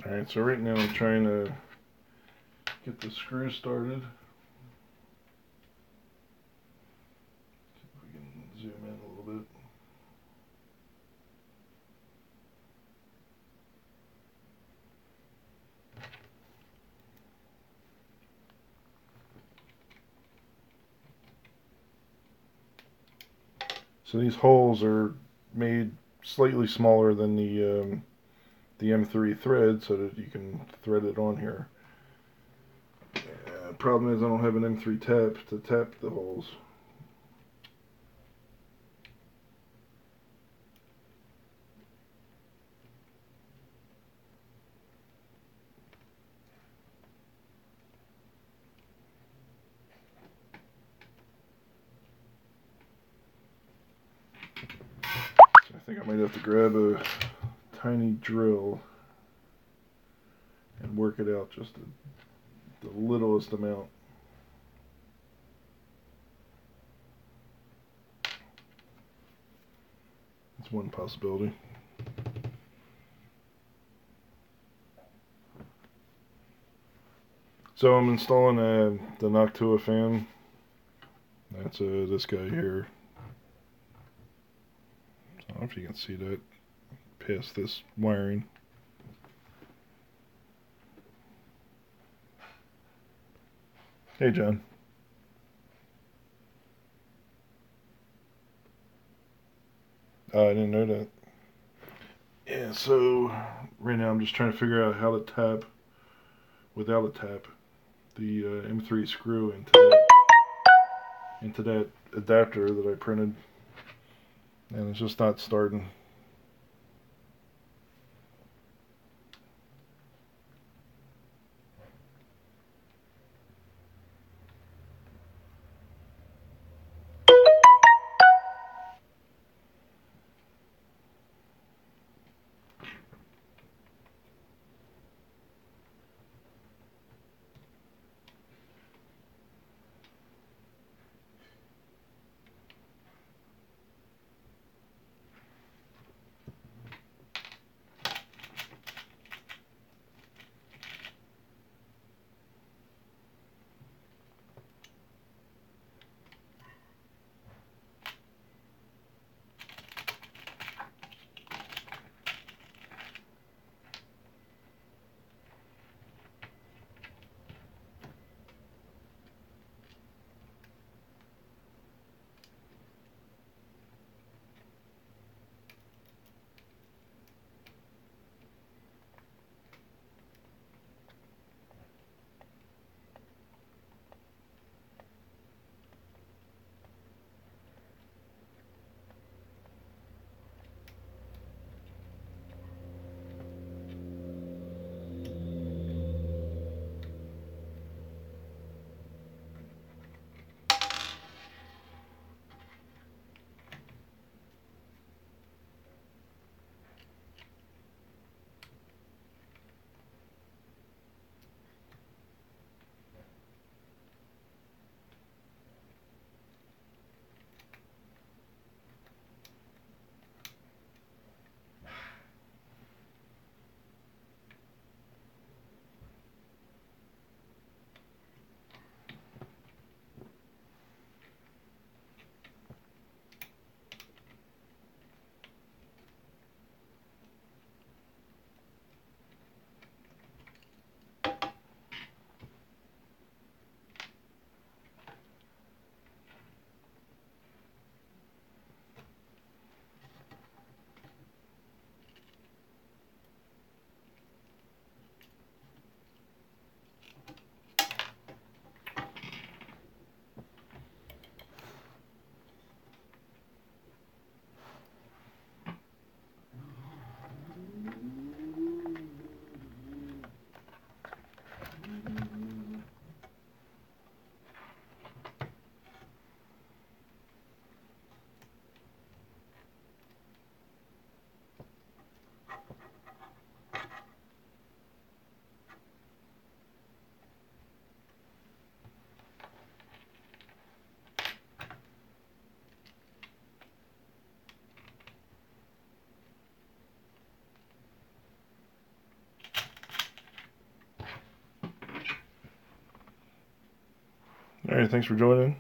Alright, so right now I'm trying to get the screw started. See if we can zoom in a little bit. So these holes are made slightly smaller than the M3 thread so that you can thread it on here. Problem is I don't have an M3 tap to tap the holes. So I think I might have to grab a tiny drill and work it out just the littlest amount. That's one possibility. So I'm installing the Noctua fan. That's this guy here. I don't know if you can see that past this wiring. Hey, John. Oh, I didn't know that. Yeah, so right now I'm just trying to figure out how to tap, without a tap, the M3 screw into that adapter that I printed. And it's just not starting. Alright, thanks for joining.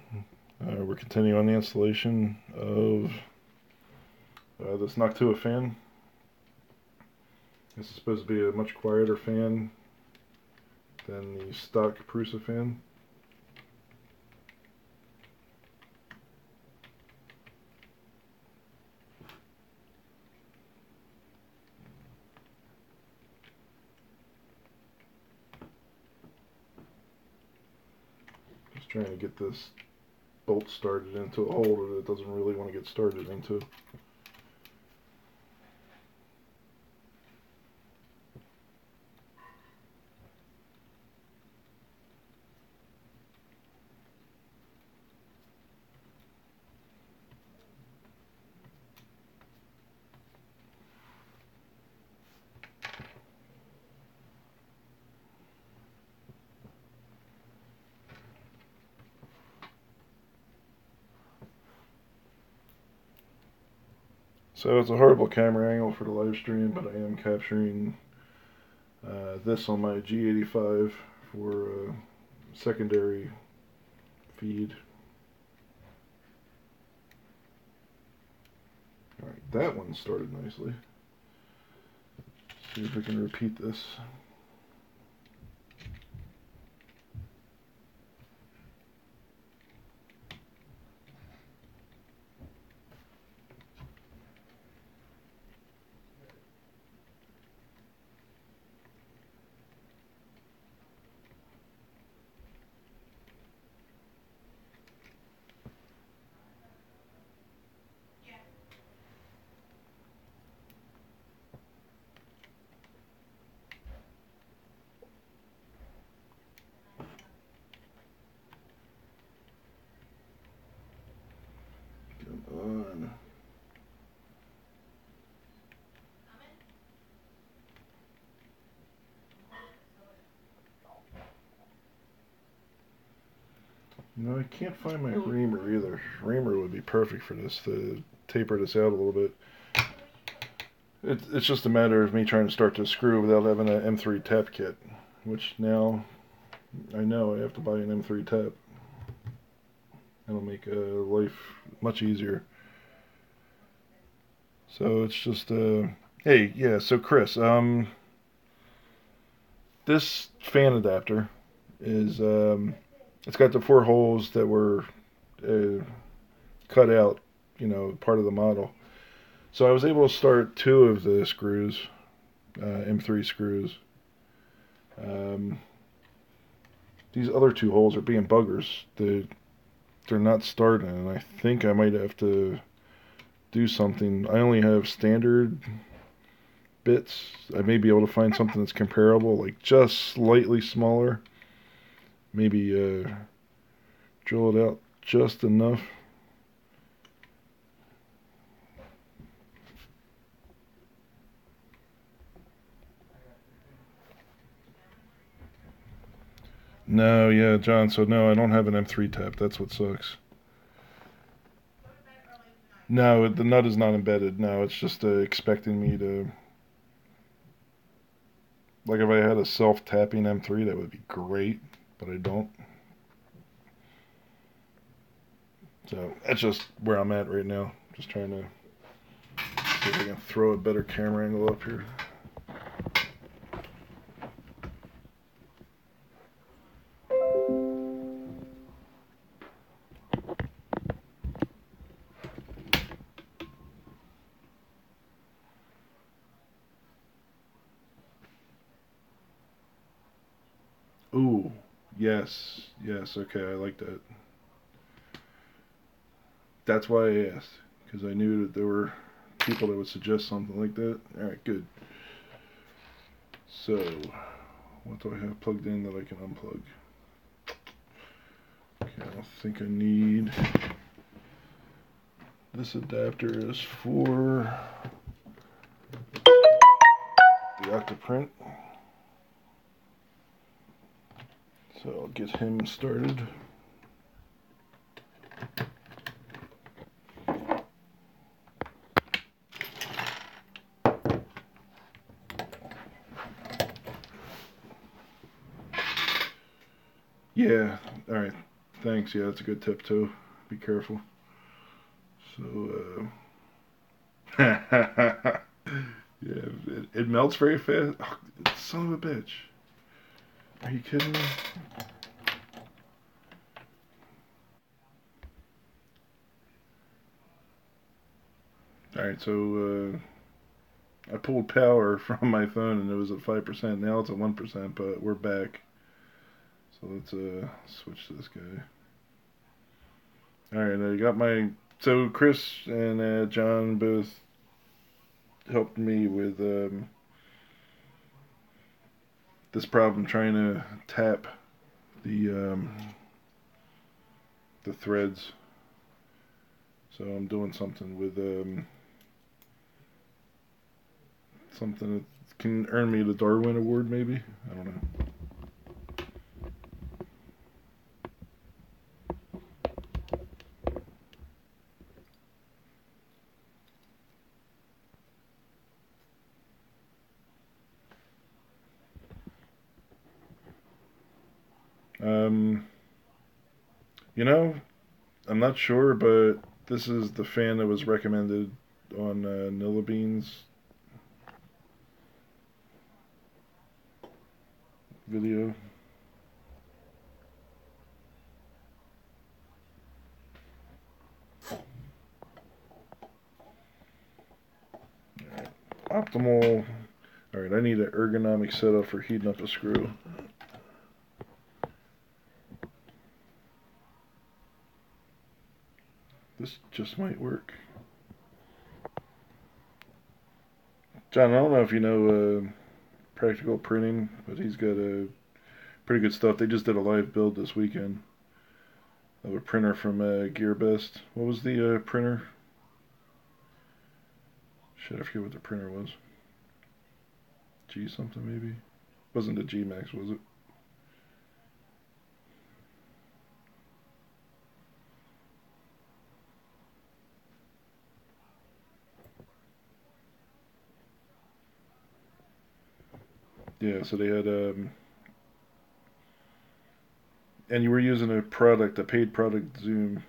We're continuing on the installation of this Noctua fan. This is supposed to be a much quieter fan than the stock Prusa fan. Just trying to get this bolt started into a hole that it doesn't really want to get started into. So it's a horrible camera angle for the live stream, but I am capturing this on my G85 for secondary feed. Alright, that one started nicely. Let's see if we can repeat this. On. No, I can't find my reamer either. Reamer would be perfect for this, to taper this out a little bit. It's just a matter of me trying to start to screw without having an M3 tap kit, which now I know I have to buy an M3 tap. That'll make life much easier. So it's just, hey, yeah, so Chris, this fan adapter is, it's got the 4 holes that were cut out, you know, part of the model. So I was able to start 2 of the screws, M3 screws. These other 2 holes are being buggers. They're not starting, and I think I might have to do something. I only have standard bits. I may be able to find something that's comparable, like just slightly smaller. Maybe drill it out just enough. No, yeah, John, so no, I don't have an M3 tap. That's what sucks. No, the nut is not embedded. No, it's just expecting me to... Like if I had a self-tapping M3, that would be great, but I don't. So that's just where I'm at right now. Just trying to see if I can throw a better camera angle up here. Ooh, yes, okay, I like that. That's why I asked, because I knew that there were people that would suggest something like that. Alright, good. So, what do I have plugged in that I can unplug? Okay, I don't think I need... This adapter is for the Octoprint. So I'll get him started. Yeah, alright. Thanks. Yeah, that's a good tip too. Be careful. So, yeah, it melts very fast. Oh, son of a bitch. Are you kidding me? Alright, so I pulled power from my phone and it was at 5%. Now it's at 1%, but we're back. So let's switch to this guy. Alright, I got my... So Chris and John both helped me with this problem trying to tap the threads. So I'm doing something with something that can earn me the Darwin Award, maybe? I don't know. You know, I'm not sure, but this is the fan that was recommended on Nilla Bean's video. Alright, optimal. Alright, I need an ergonomic setup for heating up a screw. This just might work. John, I don't know if you know Practical Printing, but he's got pretty good stuff. They just did a live build this weekend of a printer from Gearbest. What was the printer? Shit, I forget what the printer was. G something maybe? Wasn't the G Max, was it? Yeah, so they had and you were using a paid product Zoom.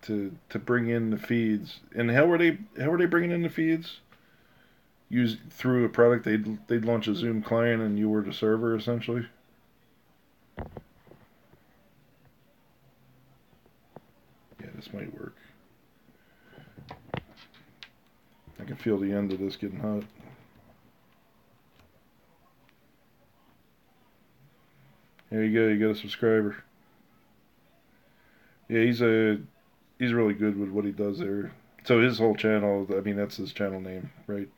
To bring in the feeds. And how were they bringing in the feeds? Use through a product they'd launch a Zoom client and you were the server essentially. Yeah, this might work. I can feel the end of this getting hot. There you go, you got a subscriber. Yeah, he's really good with what he does there. So his whole channel, I mean, that's his channel name, right?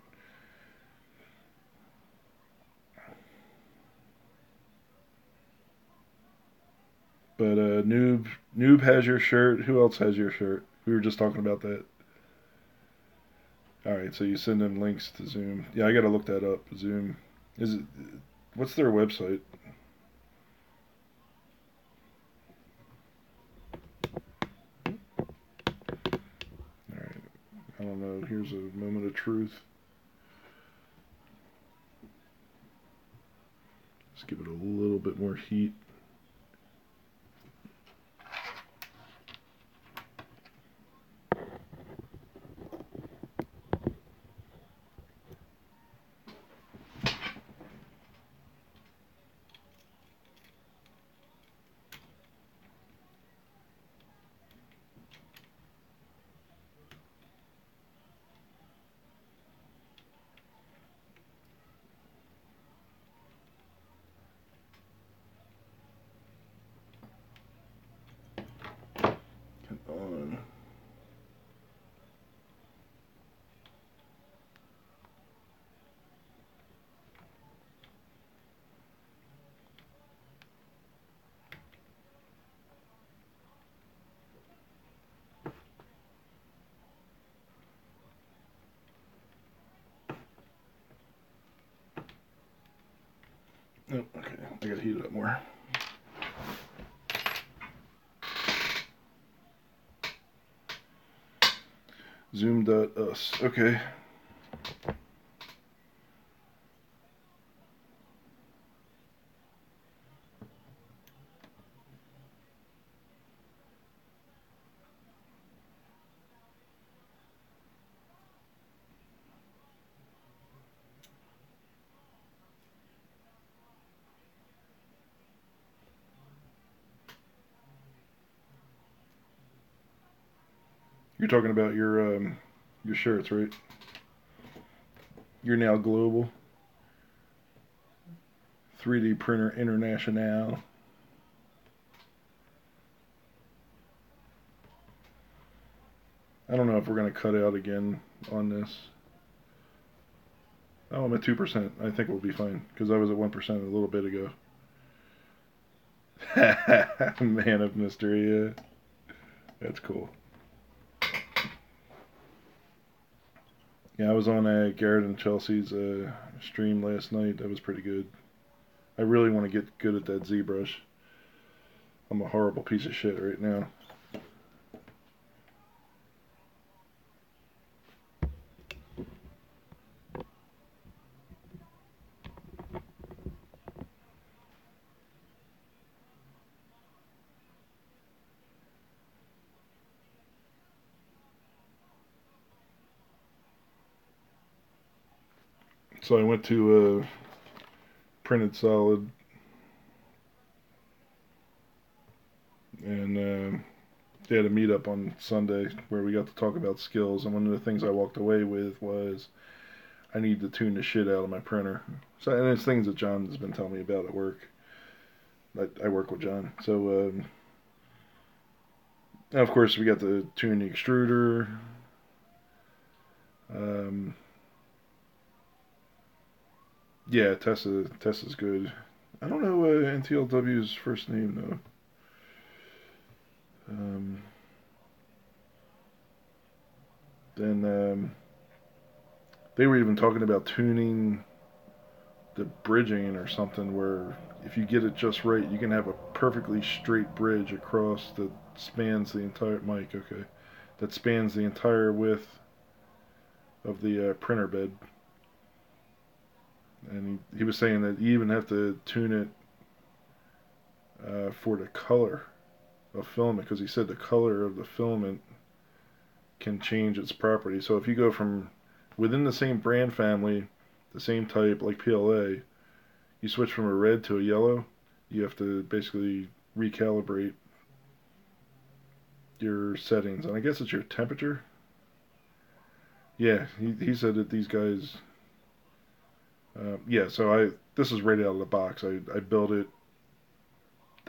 But Noob has your shirt. Who else has your shirt? We were just talking about that. All right, so you send them links to Zoom. Yeah, I gotta look that up. Zoom, is it? What's their website? All right, I don't know. Here's a moment of truth. Let's give it a little bit more heat. Come on. Oh, okay. I gotta heat it up more. Zoom.us. Okay. You're talking about your shirts, right? You're now global. 3D printer international. I don't know if we're going to cut out again on this. Oh, I'm at 2%. I think we'll be fine, because I was at 1% a little bit ago. Man of mystery, yeah. That's cool. Yeah, I was on Garrett and Chelsea's stream last night. That was pretty good. I really want to get good at that ZBrush. I'm a horrible piece of shit right now. So I went to Printed Solid, and they had a meetup on Sunday where we got to talk about skills, and one of the things I walked away with was I need to tune the shit out of my printer. So, and it's things that John has been telling me about at work. I work with John, so of course we got to tune the extruder. Yeah, Tessa's good. I don't know NTLW's first name though. Then they were even talking about tuning the bridging or something, where if you get it just right, you can have a perfectly straight bridge across that spans the entire mic. Okay, that spans the entire width of the printer bed. And he was saying that you even have to tune it for the color of filament, because he said the color of the filament can change its property. So if you go from within the same brand family, the same type, like PLA, you switch from a red to a yellow, you have to basically recalibrate your settings. And I guess it's your temperature. Yeah, he said that these guys... yeah, so this is right out of the box. I built it.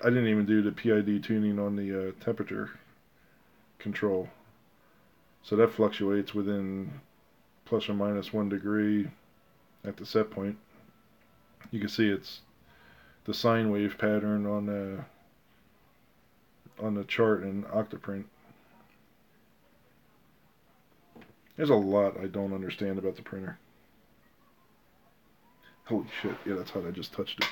I didn't even do the PID tuning on the temperature control. So that fluctuates within plus or minus 1 degree at the set point. You can see it's the sine wave pattern on the chart in Octoprint. There's a lot I don't understand about the printer. Holy shit, yeah, that's hot. I just touched it.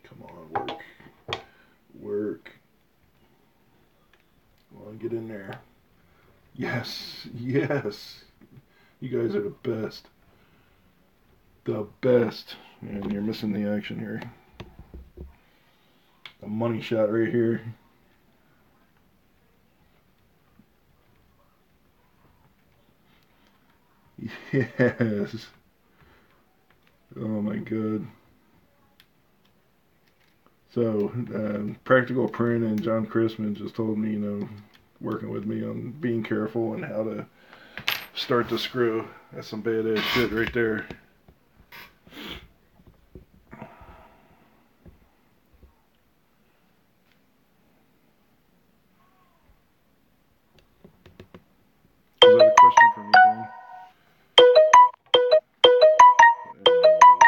Come on, work. Come on, get in there. Yes. You guys are the best. The best. And you're missing the action here. A money shot right here. Yes. Oh my god. So, Practical Print and John Chrisman just told me, working with me on being careful and how to start the screw. That's some badass shit right there. Is that a question for me, John? The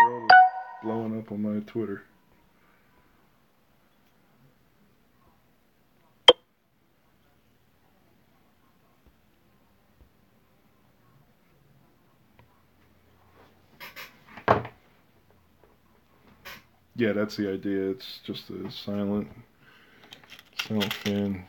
world is blowing up on my Twitter. Yeah, that's the idea. It's just a silent fan.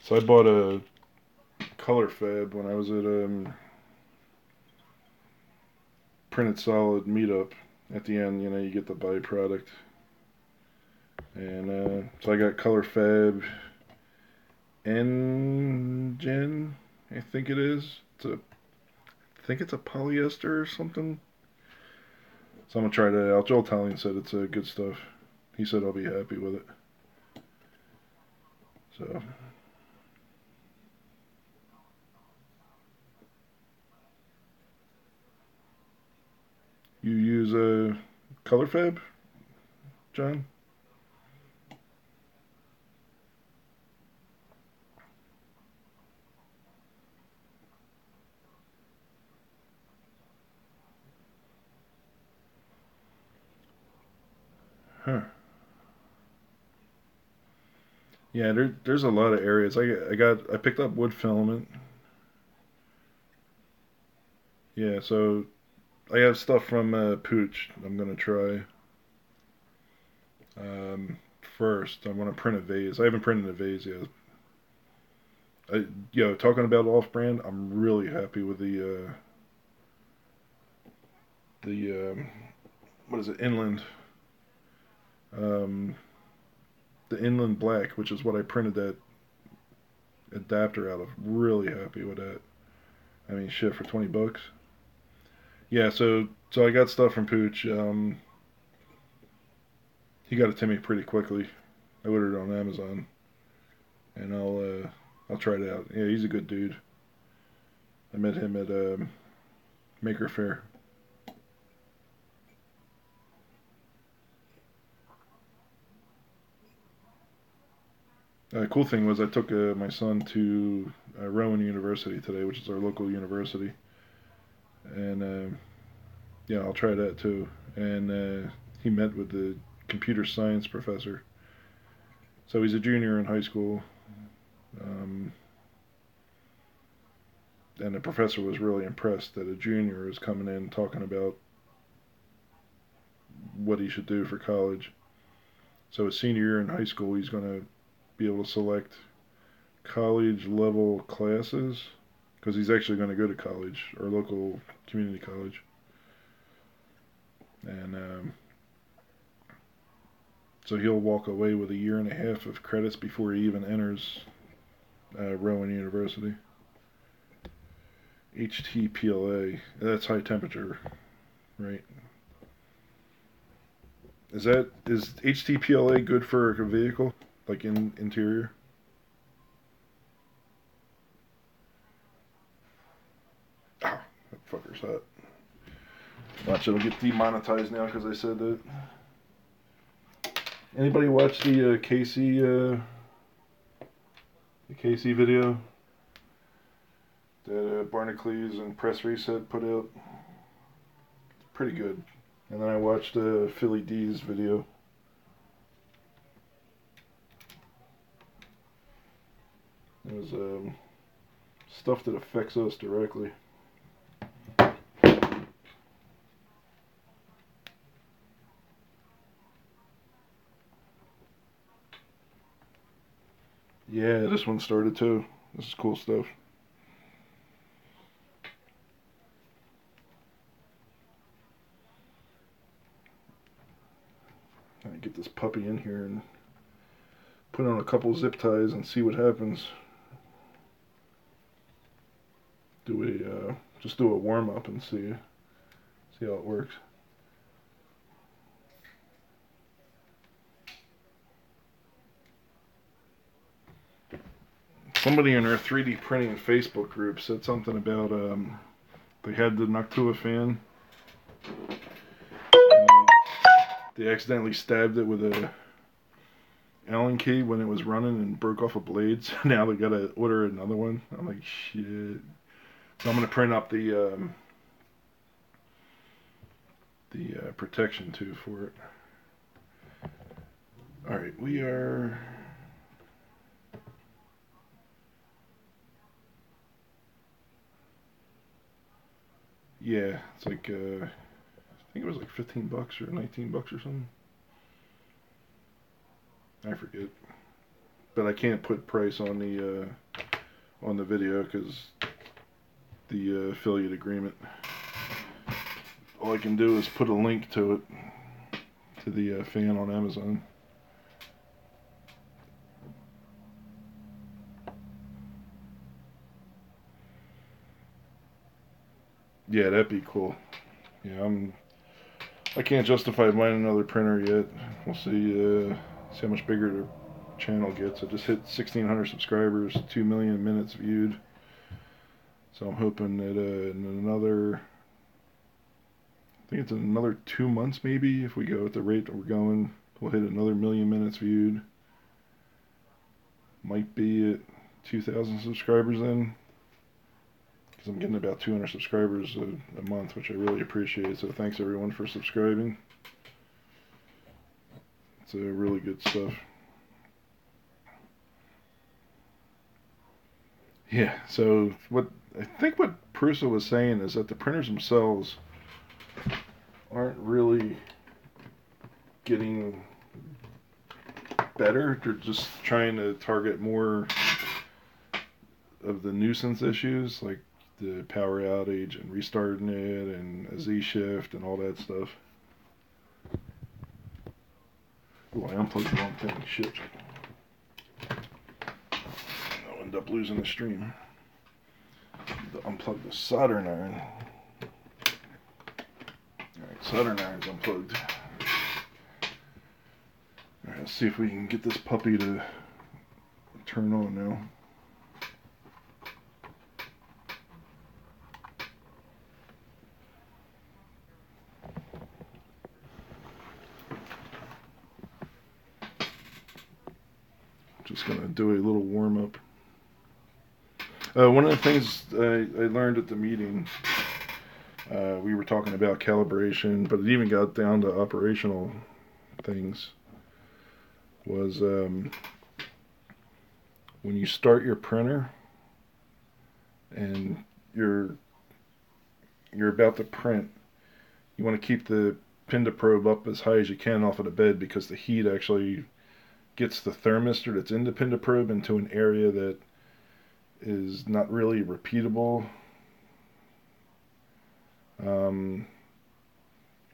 So I bought a color fab when I was at Printed Solid meetup. At the end, you get the byproduct. And so I got Color Fab Engine, I think it is. I think it's a polyester or something. So I'm gonna try that out. Joel Talley said it's good stuff. He said I'll be happy with it. So you use a Color Fab, John? Huh. Yeah, there's a lot of areas. I picked up wood filament. Yeah, so I have stuff from Pooch. I'm gonna try. First, I want to print a vase. I haven't printed a vase yet. Talking about off-brand, I'm really happy with the what is it, Inland, um, the Inland Black, which is what I printed that adapter out of. Really happy with that. I mean, shit, for $20. Yeah, so I got stuff from Pooch. He got it to me pretty quickly. I ordered it on Amazon, and I'll try it out. Yeah, he's a good dude. I met him at Maker Faire. Cool thing was I took my son to Rowan University today, which is our local university, and yeah, I'll try that too. And he met with the computer science professor. So he's a junior in high school, and the professor was really impressed that a junior is coming in talking about what he should do for college. So his senior year in high school, he's going to be able to select college level classes because he's actually going to go to college, or local community college. And so he'll walk away with a year and a half of credits before he even enters Rowan University. HTPLA, that's high temperature, right? Is HTPLA good for a vehicle, like in interior? Oh, that fucker's hot. Watch, it'll get demonetized now because I said that. Anybody watch the Casey video that Barnacules and Press Reset put out? It's pretty good. And then I watched Philly D's video. It was stuff that affects us directly. Yeah, this one started too. This is cool stuff. I get this puppy in here and put on a couple zip ties and see what happens. Just do a warm up and see how it works. Somebody in our 3D printing Facebook group said something about they had the Noctua fan. They accidentally stabbed it with a Allen key when it was running and broke off a blade. So now they gotta order another one. I'm like, shit. So I'm gonna print up the protection too for it. All right, we are. Yeah, it's like I think it was like $15 or $19 or something. I forget, but I can't put price on the video because the affiliate agreement. All I can do is put a link to it, to the fan on Amazon. Yeah, that'd be cool. Yeah, I can't justify buying another printer yet. We'll see how much bigger the channel gets. I just hit 1,600 subscribers, 2 million minutes viewed. So I'm hoping that in another, I think it's in another 2 months maybe, if we go at the rate that we're going, we'll hit another million minutes viewed. Might be at 2,000 subscribers then, because I'm getting about 200 subscribers a month, which I really appreciate. So thanks everyone for subscribing. It's really good stuff. Yeah, so I think what Prusa was saying is that the printers themselves aren't really getting better. They're just trying to target more of the nuisance issues, like the power outage and restarting it and a Z shift and all that stuff. Oh, I unplugged the wrong thing. Shit. I'll end up losing the stream. Unplug the soldering iron. Alright, soldering iron's unplugged. Alright, let's see if we can get this puppy to turn on now. Just gonna do a little warm up. One of the things I learned at the meeting, we were talking about calibration, but it even got down to operational things, was when you start your printer and you're about to print, you want to keep the pin to probe up as high as you can off of the bed, because the heat actually gets the thermistor that's in the pin to probe into an area that is not really repeatable, and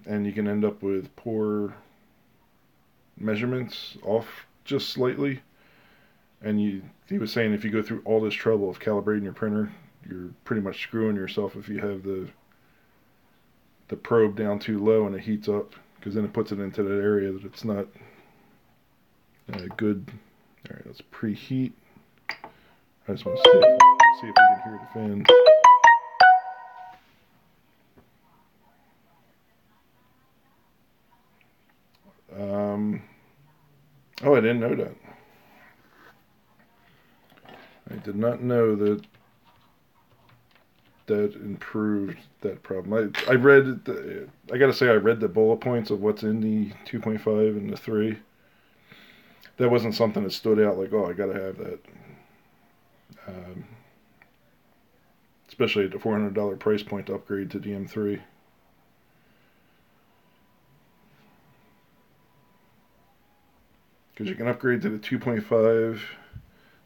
you can end up with poor measurements off just slightly. And he was saying if you go through all this trouble of calibrating your printer, you're pretty much screwing yourself if you have the probe down too low and it heats up, because then it puts it into that area that it's not good. All right, let's preheat. I just want to see if we can hear the fan. Oh, I didn't know that. I did not know that improved that problem. I read, I gotta say, I read the bullet points of what's in the 2.5 and the 3. That wasn't something that stood out like, oh, I gotta have that. Especially at the $400 price point to upgrade to the M3. Because you can upgrade to the 2.5,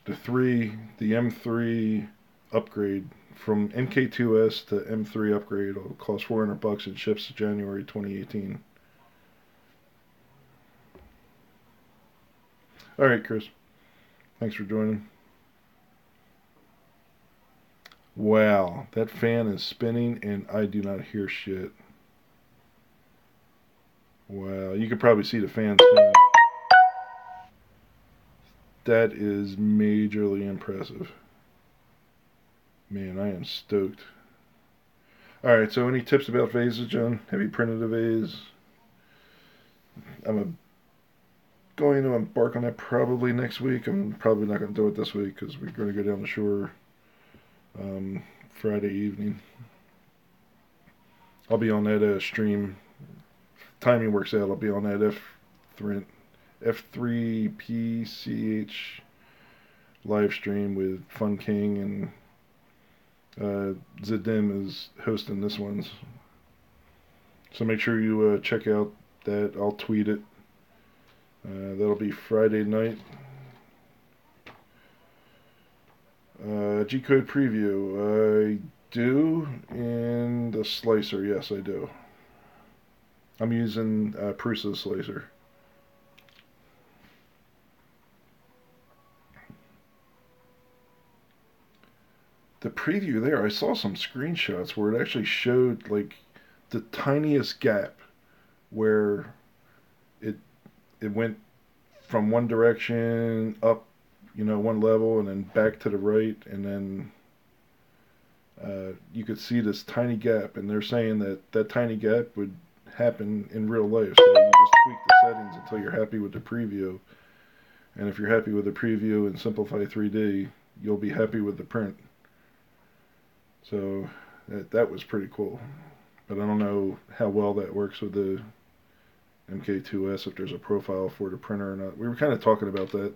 the 3, the M3 upgrade. From Mk2s to M3 upgrade will cost $400 and ships January 2018. Alright, Chris. Thanks for joining. Wow, that fan is spinning and I do not hear shit. Wow, you can probably see the fan spinning. That is majorly impressive. Man, I am stoked. Alright, so any tips about vases, John? Have you printed a vase? I'm going to embark on that probably next week. I'm probably not going to do it this week because we're going to go down the shore Friday evening. I'll be on that stream. Timing works out. I'll be on that F3PCH live stream with Fun King, and Zidim is hosting this one. So make sure you check out that. I'll tweet it. That'll be Friday night. G-code preview. I do in the slicer. Yes, I do. I'm using Prusa slicer. the preview there, I saw some screenshots where it actually showed like the tiniest gap where it it went from one direction up, one level, and then back to the right, and then you could see this tiny gap, and they're saying that that tiny gap would happen in real life. So you just tweak the settings until you're happy with the preview, and if you're happy with the preview in Simplify 3D, you'll be happy with the print. So that was pretty cool, but I don't know how well that works with the Mk2s, if there's a profile for the printer or not. We were kind of talking about that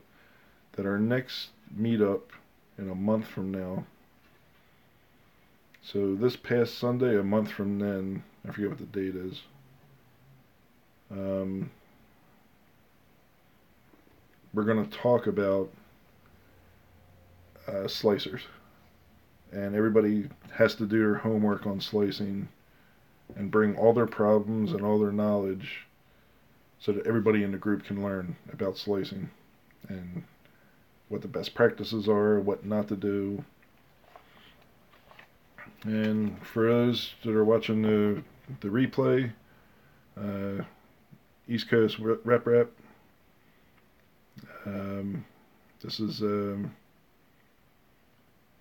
our next meetup in a month from now. So this past Sunday, a month from then, I forget what the date is. We're going to talk about slicers, and everybody has to do their homework on slicing and bring all their problems and all their knowledge so that everybody in the group can learn about slicing and what the best practices are, what not to do. And for those that are watching the replay, East Coast Rep. This is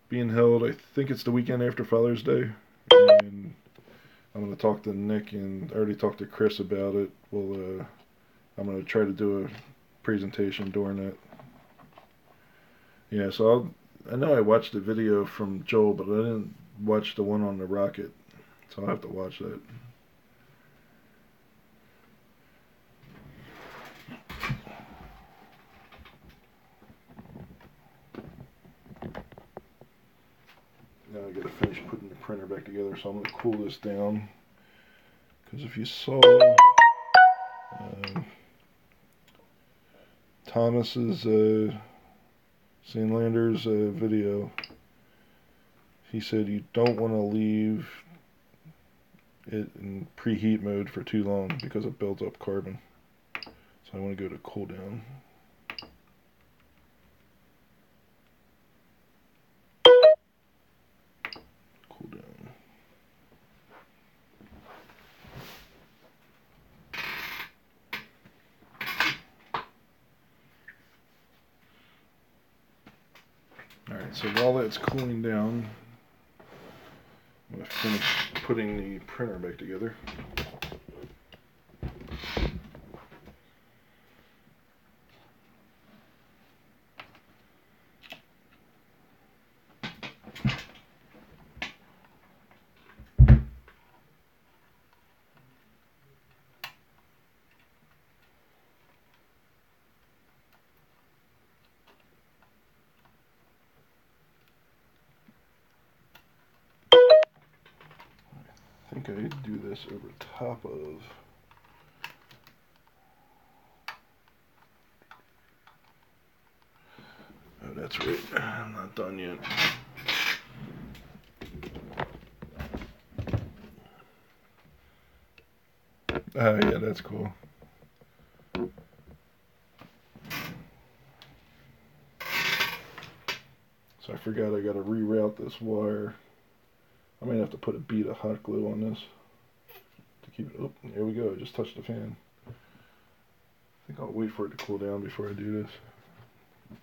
being held, I think it's the weekend after Father's Day. And I'm going to talk to Nick, and I already talked to Chris about it. I'm going to try to do a presentation during that. Yeah, so I know I watched the video from Joel, but I didn't watch the one on the rocket, so I'll have to watch that. Now I gotta finish putting the printer back together, so I'm gonna cool this down, because if you saw Thomas's Sandlander's video, he said you don't want to leave it in preheat mode for too long because it builds up carbon. So I want to go to cool down. Cool down. Alright, so while that's cooling down, I'm going to finish putting the printer back together. I think I do this over top of. Oh, that's right. I'm not done yet. Yeah, that's cool. So I forgot I got to reroute this wire. I might have to put a bead of hot glue on this to keep it. Oh, here we go. I just touched the fan. I think I'll wait for it to cool down before I do this.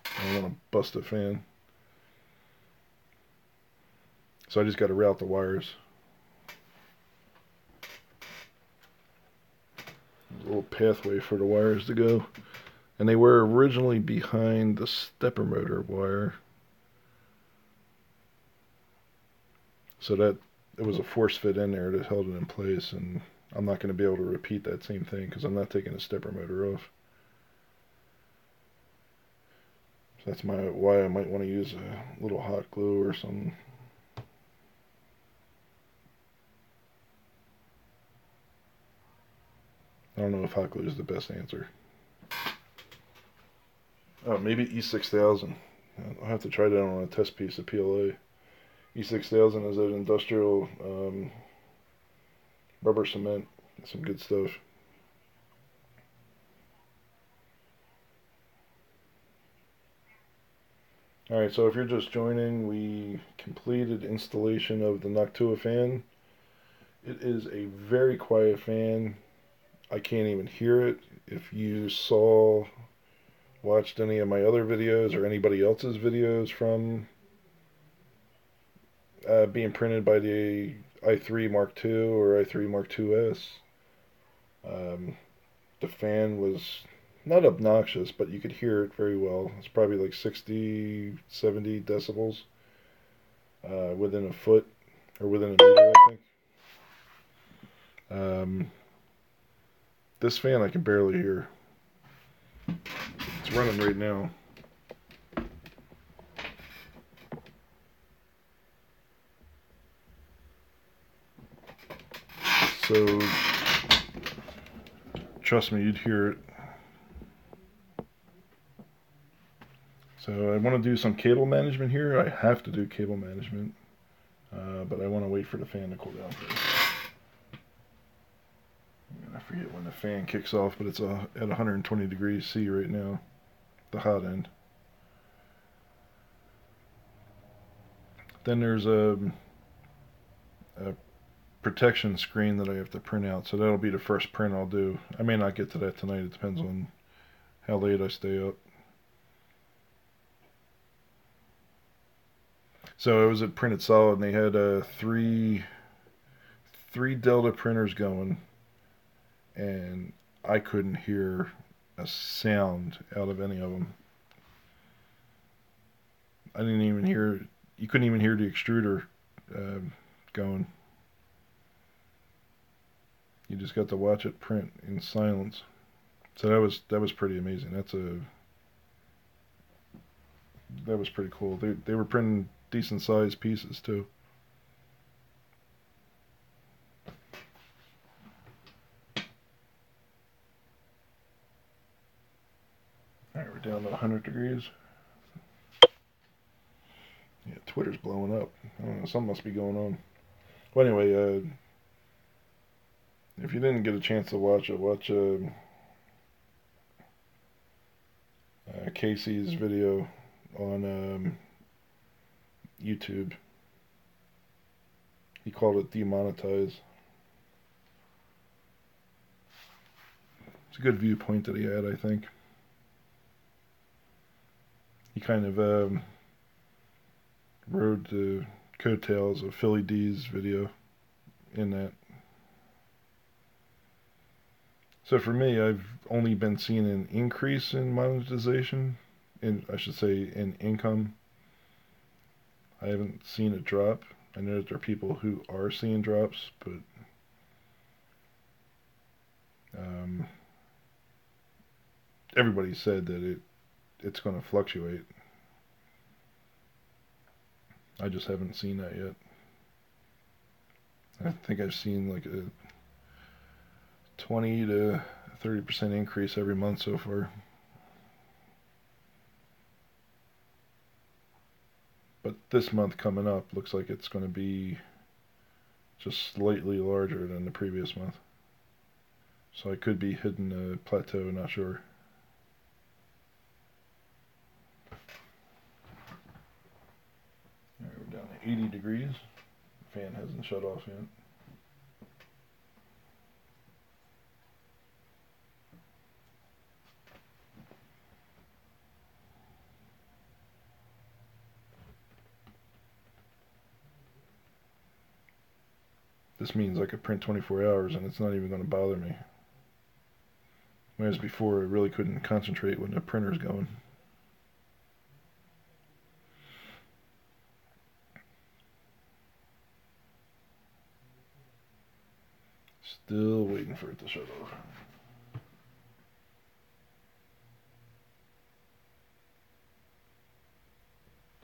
I don't want to bust the fan. So I just got to route the wires. There's a little pathway for the wires to go. And they were originally behind the stepper motor wire. So that it was a force fit in there that held it in place, and I'm not going to be able to repeat that same thing because I'm not taking the stepper motor off. So that's why I might want to use a little hot glue or something. I don't know if hot glue is the best answer. Oh, maybe E6000. I'll have to try that on a test piece of PLA. E6000 is that industrial rubber cement. Some good stuff. Alright, so if you're just joining, we completed installation of the Noctua fan. It is a very quiet fan. I can't even hear it. If you watched any of my other videos or anybody else's videos from being printed by the i3 Mark II or i3 Mk2s, the fan was not obnoxious, but you could hear it very well. It's probably like 60, 70 decibels within a foot or within a meter, I think. This fan I can barely hear. It's running right now. So, trust me, you'd hear it. So I want to do some cable management here. I have to do cable management, but I want to wait for the fan to cool down first. I forget when the fan kicks off, but it's at 120 degrees C right now, the hot end. Then there's a protection screen that I have to print out, so that'll be the first print I'll do. I may not get to that tonight, it depends on how late I stay up. So it was a printed solid, and they had three Delta printers going, and I couldn't hear a sound out of any of them. I didn't even hear, you couldn't even hear the extruder going. You just got to watch it print in silence. So that was pretty amazing. That was pretty cool. They were printing decent sized pieces too. Alright, we're down to 100 degrees. Yeah, Twitter's blowing up. I don't know, something must be going on. Well, anyway, if you didn't get a chance to watch it, watch Casey's video on YouTube. He called it demonetize. It's a good viewpoint that he had, I think. He kind of rode the coattails of Philly D's video in that. So for me, I've only been seeing an increase in monetization, I should say in income. I haven't seen it drop. I know that there are people who are seeing drops, but everybody said that it's going to fluctuate. I just haven't seen that yet. I think I've seen like a 20 to 30% increase every month so far. But this month coming up looks like it's going to be just slightly larger than the previous month. So I could be hitting a plateau, not sure. Alright, we're down to 80 degrees. The fan hasn't shut off yet. This means I could print 24 hours and it's not even going to bother me. Whereas before I really couldn't concentrate when the printer's going. Still waiting for it to shut off.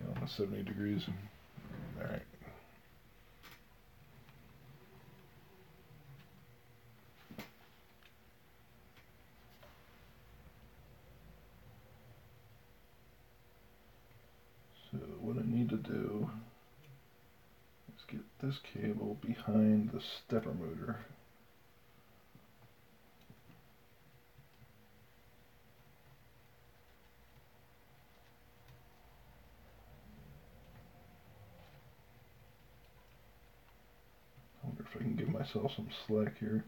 Down to 70 degrees. Alright. So what I need to do is get this cable behind the stepper motor. if I can give myself some slack here.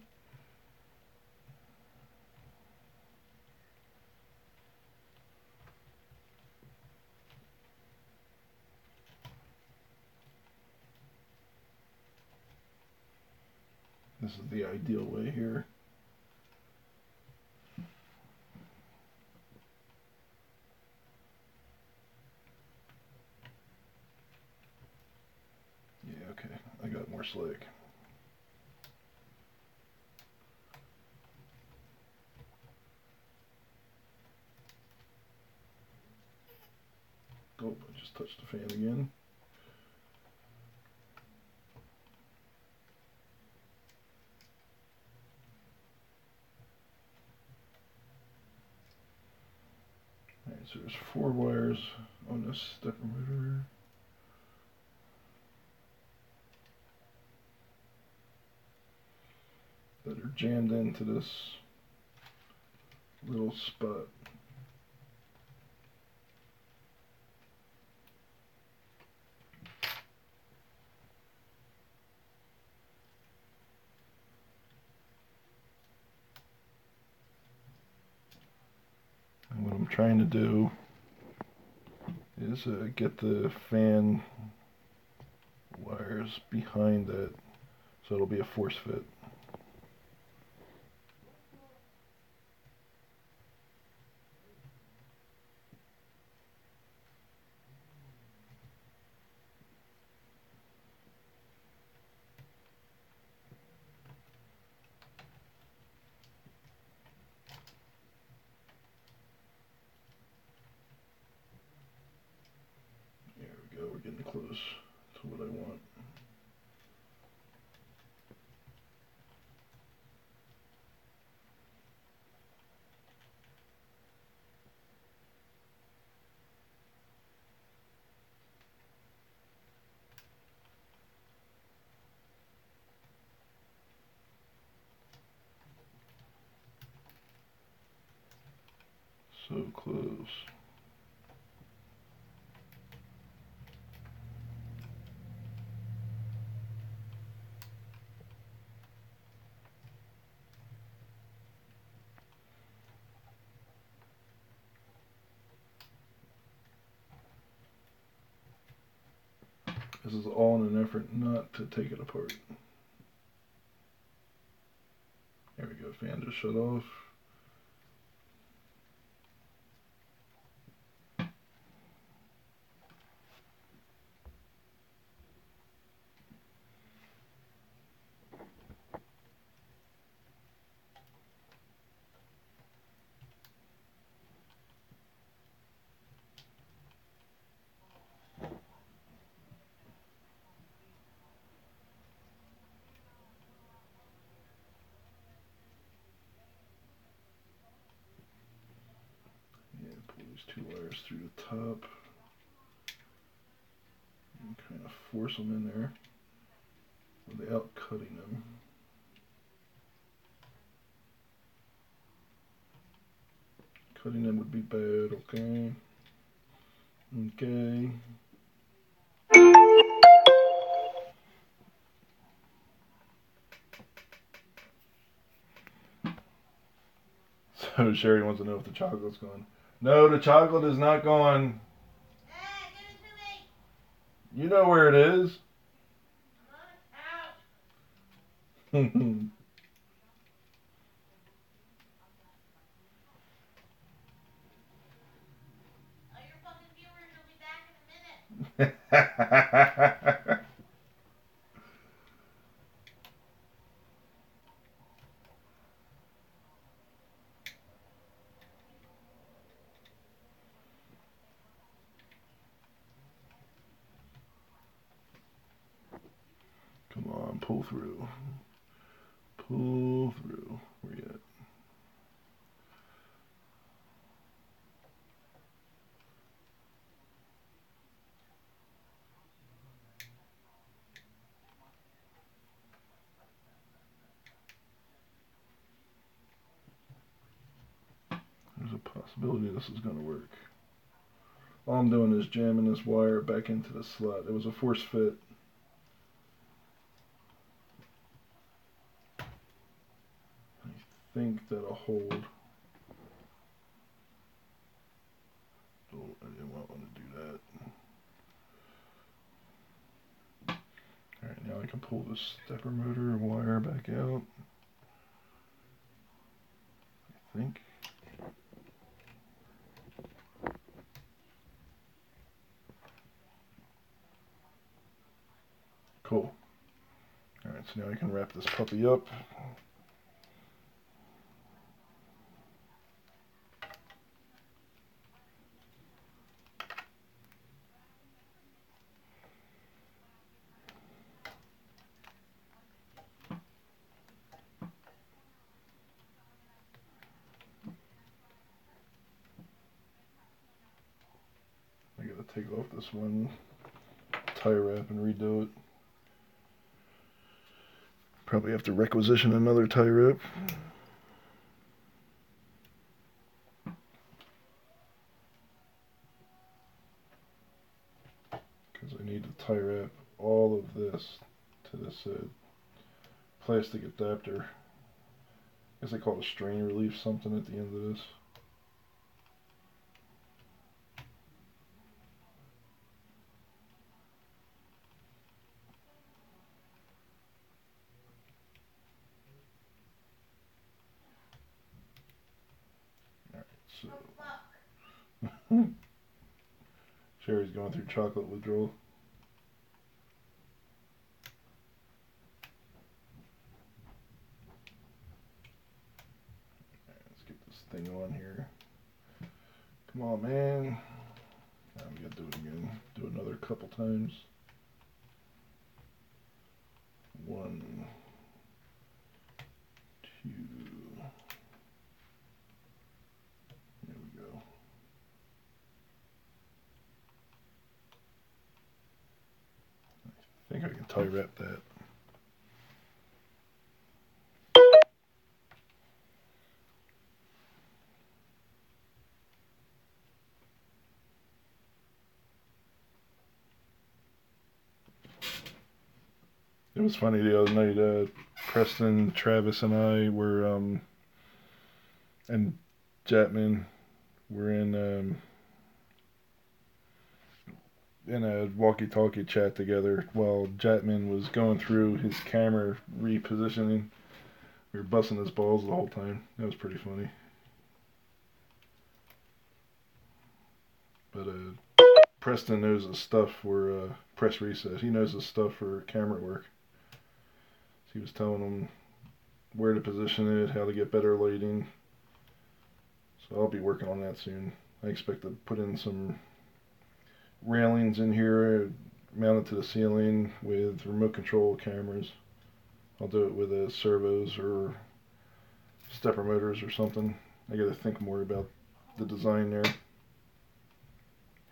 This is the ideal way here. Yeah, okay, I got more slack. Oh, I just touched the fan again. Alright, so there's 4 wires on this stepper motor. That are jammed into this little spot. And what I'm trying to do is get the fan wires behind that so it'll be a force fit. There we go, we're getting close to what I want. So close. This is all in an effort not to take it apart. There we go, fan just shut off. Pull these 2 wires through the top and kind of force them in there without cutting them. Cutting them would be bad, okay? Okay. So Sherry wants to know if the chocolate's gone. No, the chocolate is not gone. Hey, give it to me. You know where it is. I'm on the couch. Oh, your fucking viewers will be back in a minute. Come on, pull through. Pull through. Where you at? There's a possibility this is going to work. All I'm doing is jamming this wire back into the slot. It was a force fit. think that'll hold. Oh, I didn't want to do that. Alright, now I can pull this stepper motor wire back out. I think. Cool. Alright, so now I can wrap this puppy up. I gotta take off this one tie wrap and redo it. Probably have to requisition another tie wrap. Because I need to tie wrap all of this to this plastic adapter. I guess they call it a strain relief something at the end of this. So, Sherry's going through chocolate withdrawal. Let's get this thing on here. Come on, man. Now we gotta do it again. Do another couple times. 1, 2. There we go. I think I can tie wrap that. It was funny the other night, Preston, Travis, and I were, and Jatman were in a walkie-talkie chat together while Jatman was going through his camera repositioning. We were busting his balls the whole time. That was pretty funny. But Preston knows his stuff for press reset. He knows his stuff for camera work. So he was telling him where to position it, how to get better lighting. So I'll be working on that soon. I expect to put in some railings in here mounted to the ceiling with remote control cameras. I'll do it with servos or stepper motors or something. I gotta think more about the design there,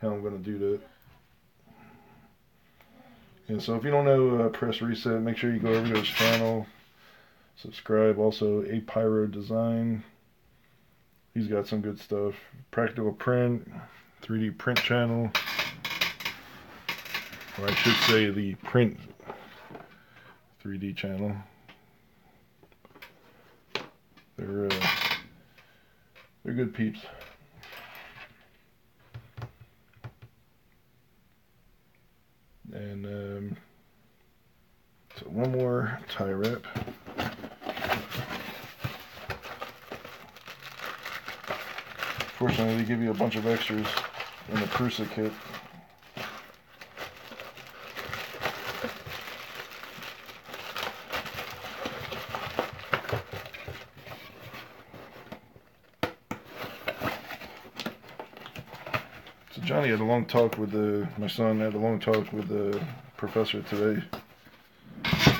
how I'm gonna do that. And so if you don't know Press Reset, make sure you go over to his channel, subscribe. Also, A Pyro Design. He's got some good stuff. Practical Print, 3D Print channel. Or I should say the Print 3D channel. They're good peeps. And so one more tie wrap. Fortunately, they give you a bunch of extras in the Prusa kit. So Johnny had a long talk with my son had a long talk with the professor today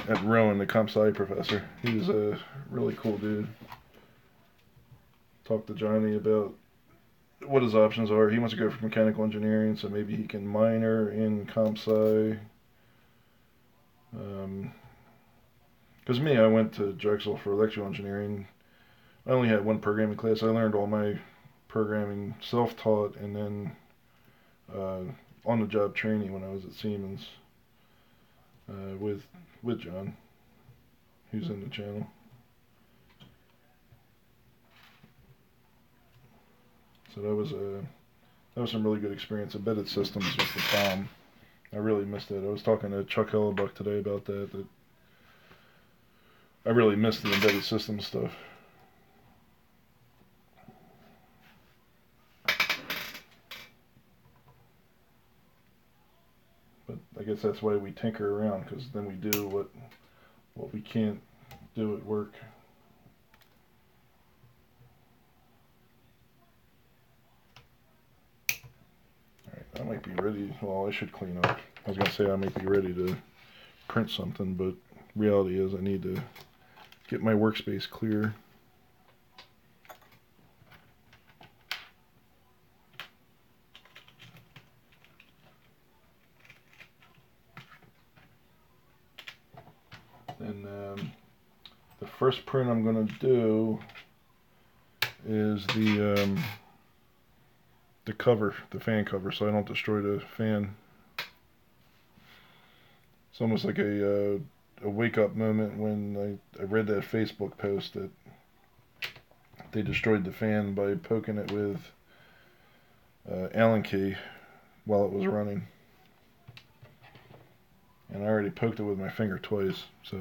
at Rowan, the comp sci professor. He's a really cool dude. Talked to Johnny about what his options are. He wants to go for mechanical engineering, so maybe he can minor in comp sci. Because me, I went to Drexel for electrical engineering. I only had one programming class. I learned all my programming self-taught and then on-the-job training when I was at Siemens with John, who's in the channel. So that was some really good experience. Embedded systems was the bomb. I really missed it. I was talking to Chuck Hellebuck today about that I really missed the embedded system stuff. But I guess that's why we tinker around, because then we do what we can't do at work. Alright, I might be ready. Well, I should clean up. I was going to say I might be ready to print something, but reality is I need to get my workspace clear. And the first print I'm going to do is the cover, the fan cover, so I don't destroy the fan. It's almost like a wake-up moment when I read that Facebook post that they destroyed the fan by poking it with Allen key while it was running. And I already poked it with my finger twice, so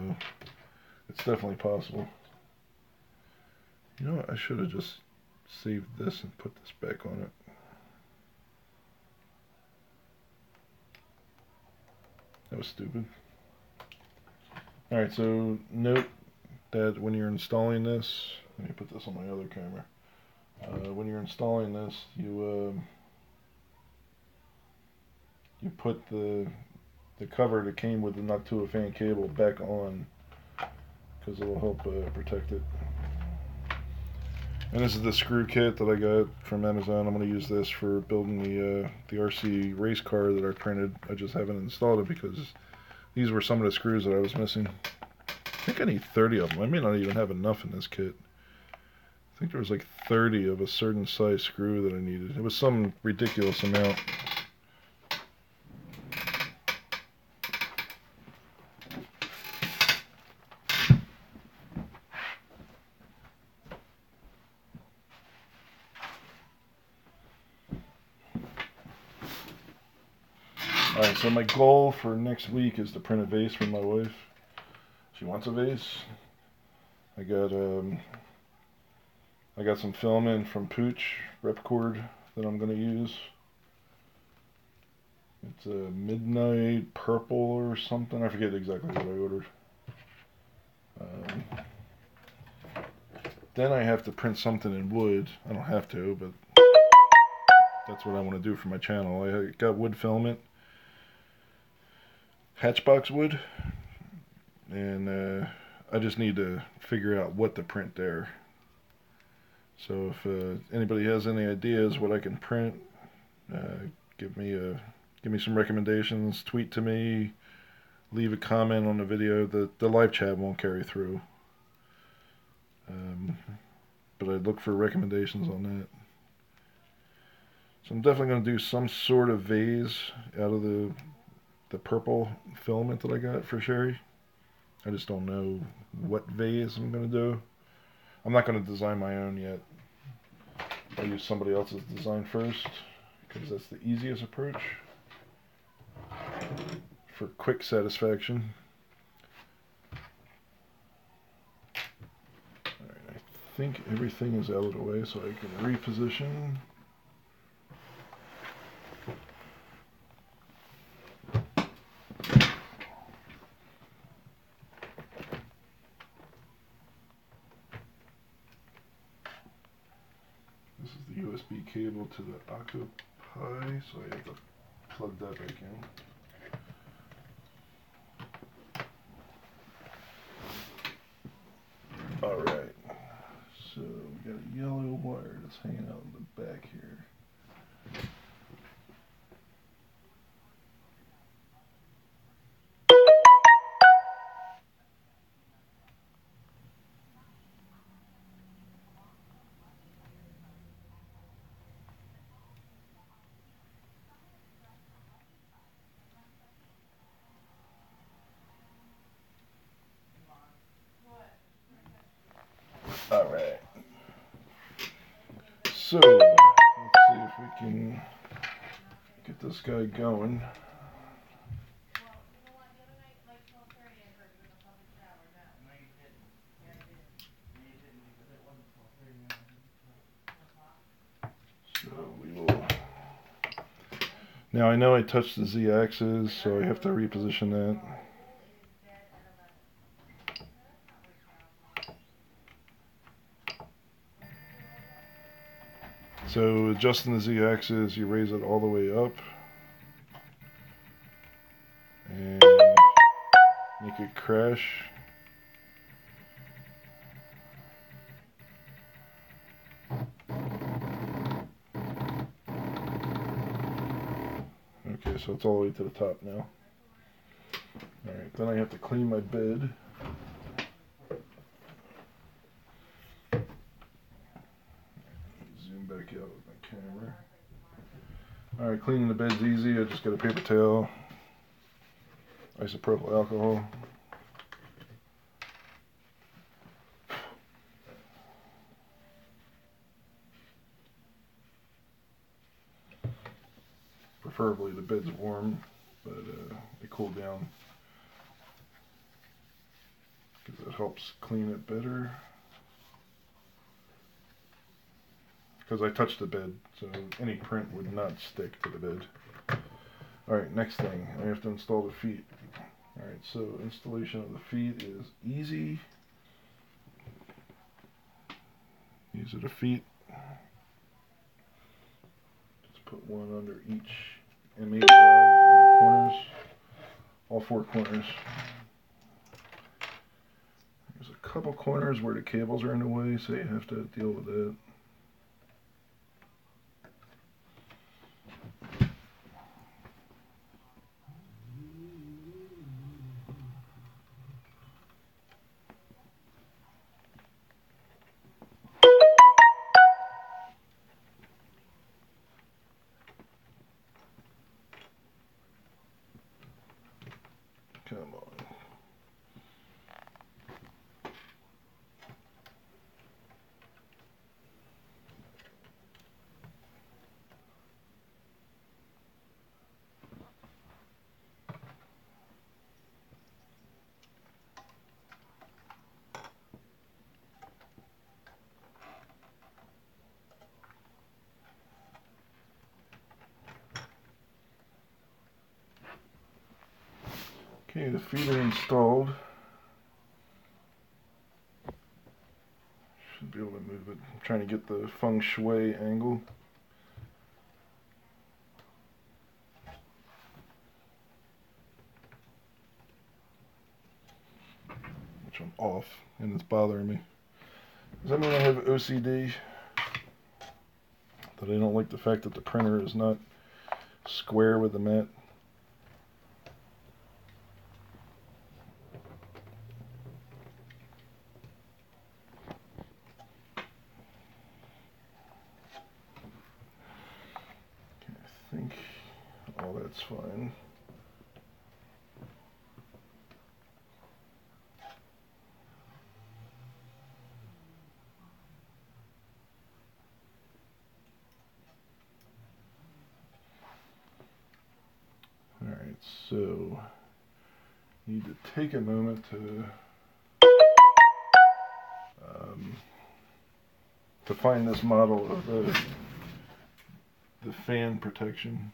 it's definitely possible. You know what, I should have just saved this and put this back on it. That was stupid. Alright, so note that when you're installing this, let me put this on my other camera. When you're installing this, you put the cover that came with the Noctua fan cable back on, because it will help protect it. And this is the screw kit that I got from Amazon. I'm going to use this for building the RC race car that I printed. I just haven't installed it because these were some of the screws that I was missing. I think I need 30 of them. I may not even have enough in this kit. I think there was like 30 of a certain size screw that I needed. It was some ridiculous amount. Alright, so my goal for next week is to print a vase for my wife. She wants a vase. I got some filament from Pooch Repcord that I'm going to use. It's a midnight purple or something. I forget exactly what I ordered. Then I have to print something in wood. I don't have to, but that's what I want to do for my channel. I got wood filament, hatchbox wood, and I just need to figure out what to print there. So if anybody has any ideas what I can print, give me some recommendations. Tweet to me, leave a comment on the video. The live chat won't carry through, but I'd look for recommendations on that. So I'm definitely going to do some sort of vase out of the purple filament that I got for Sherry. I just don't know what vase I'm going to do. I'm not going to design my own yet. I'll use somebody else's design first, because that's the easiest approach for quick satisfaction. Alright, I think everything is out of the way, so I can reposition. This is the USB cable to the Octopi, so I have to plug that back in. Alright, so we got a yellow wire that's hanging out in the back here. Alright, so let's can get this guy going. So we will. Now I know I touched the Z-axis, so I have to reposition that. So adjusting the Z-axis, you raise it all the way up and make it crash. Okay, so it's all the way to the top now. Alright, then I have to clean my bed. Zoom back out with my camera. Alright, cleaning the bed's easy. I just got a paper towel, isopropyl alcohol. Preferably the bed's warm, but it cooled down because it helps clean it better. Because I touched the bed, so any print would not stick to the bed. Alright, next thing, I have to install the feet. Alright, so installation of the feet is easy. These are the feet. Just put one under each M8 rod in the corners, all four corners. There's a couple corners where the cables are in the way, so you have to deal with that. Come on. Okay, the feet are installed. Should be able to move it. I'm trying to get the feng shui angle. Which I'm off, and it's bothering me. Does that mean I have OCD? That I don't like the fact that the printer is not square with the mat? I think all that's fine. Alright, so need to take a moment to find this model of the fan protection.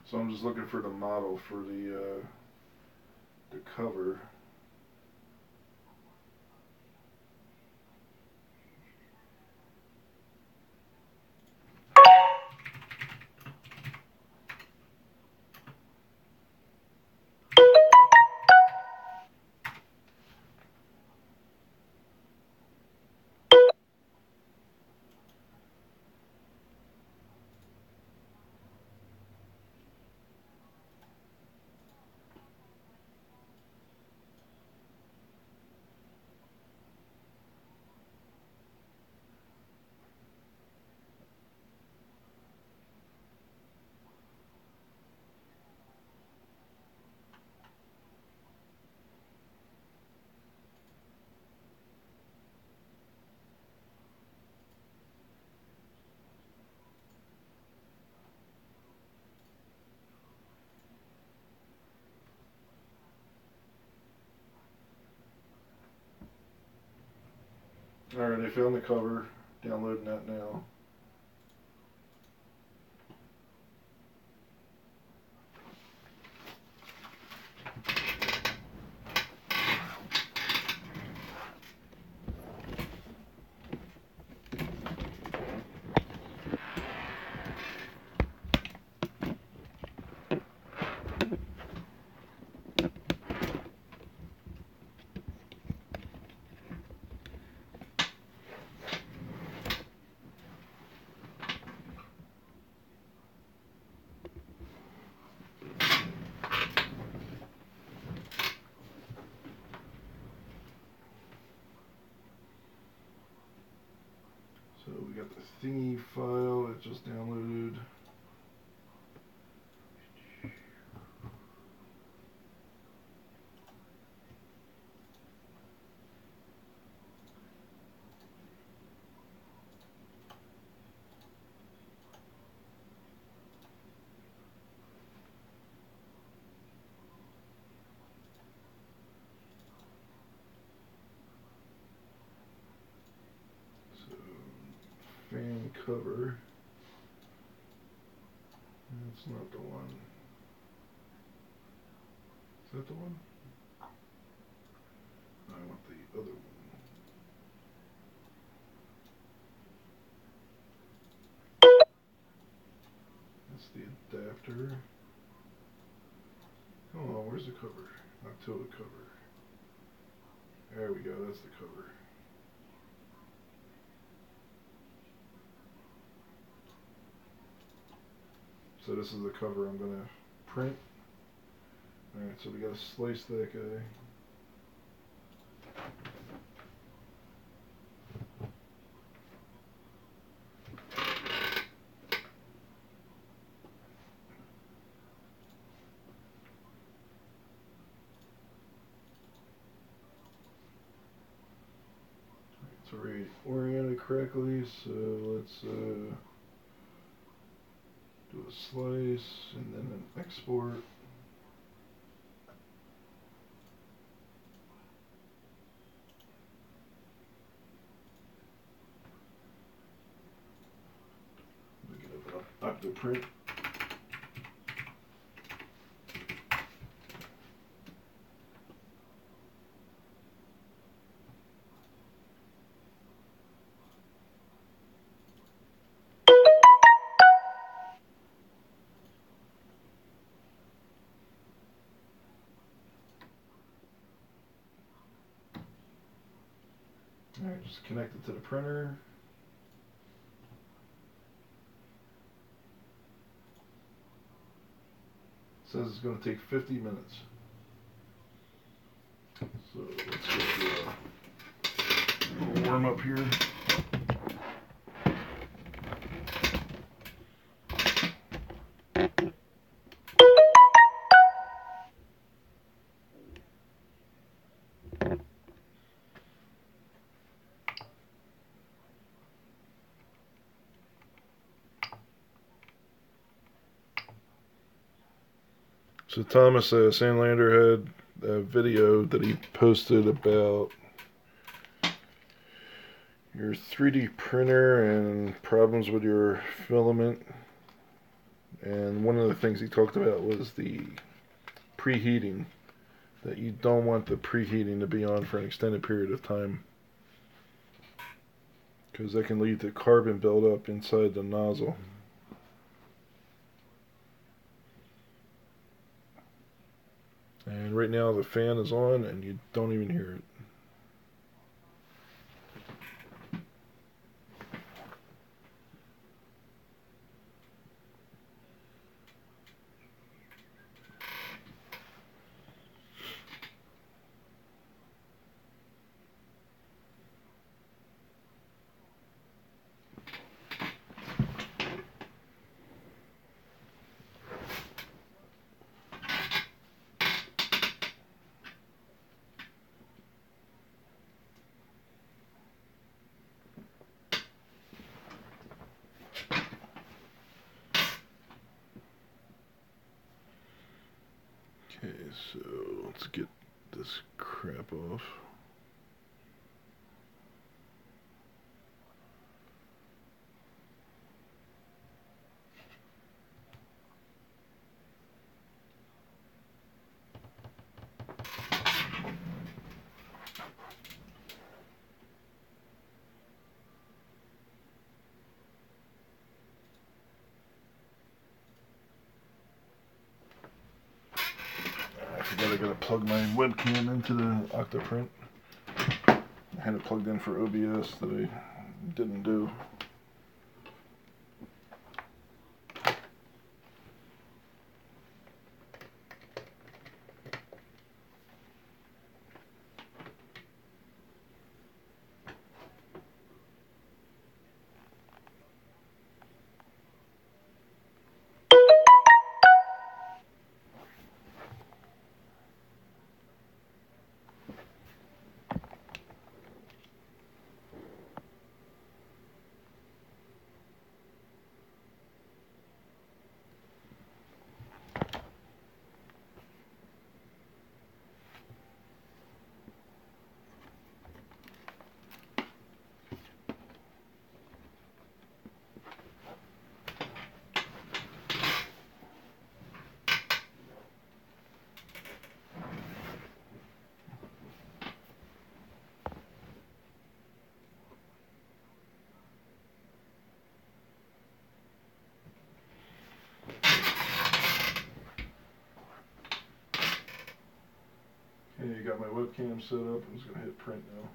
So I'm just looking for the model for the cover. Alright, I found the cover. Downloading that now. So we got the thingy file that just downloaded. So fan cover. That's not the one. Is that the one? I want the other one. That's the adapter. Oh, where's the cover? Noctua cover. There we go, that's the cover. So this is the cover I'm going to print. Alright, so we got to slice that guy. It's already oriented correctly, so let's do a slice and then an export. Look it up to print. Alright, just connect it to the printer. It says it's going to take 50 minutes. So let's get the warm up here. So Thomas Sandlander had a video that he posted about your 3D printer and problems with your filament. And one of the things he talked about was the preheating, that you don't want the preheating to be on for an extended period of time, because that can lead to carbon buildup inside the nozzle. And right now the fan is on and you don't even hear it. Okay, so let's get this crap off. I forgot I gotta plug my webcam into the Octoprint. I had it plugged in for OBS that I didn't do. Okay, got my webcam set up. I'm just gonna hit print now.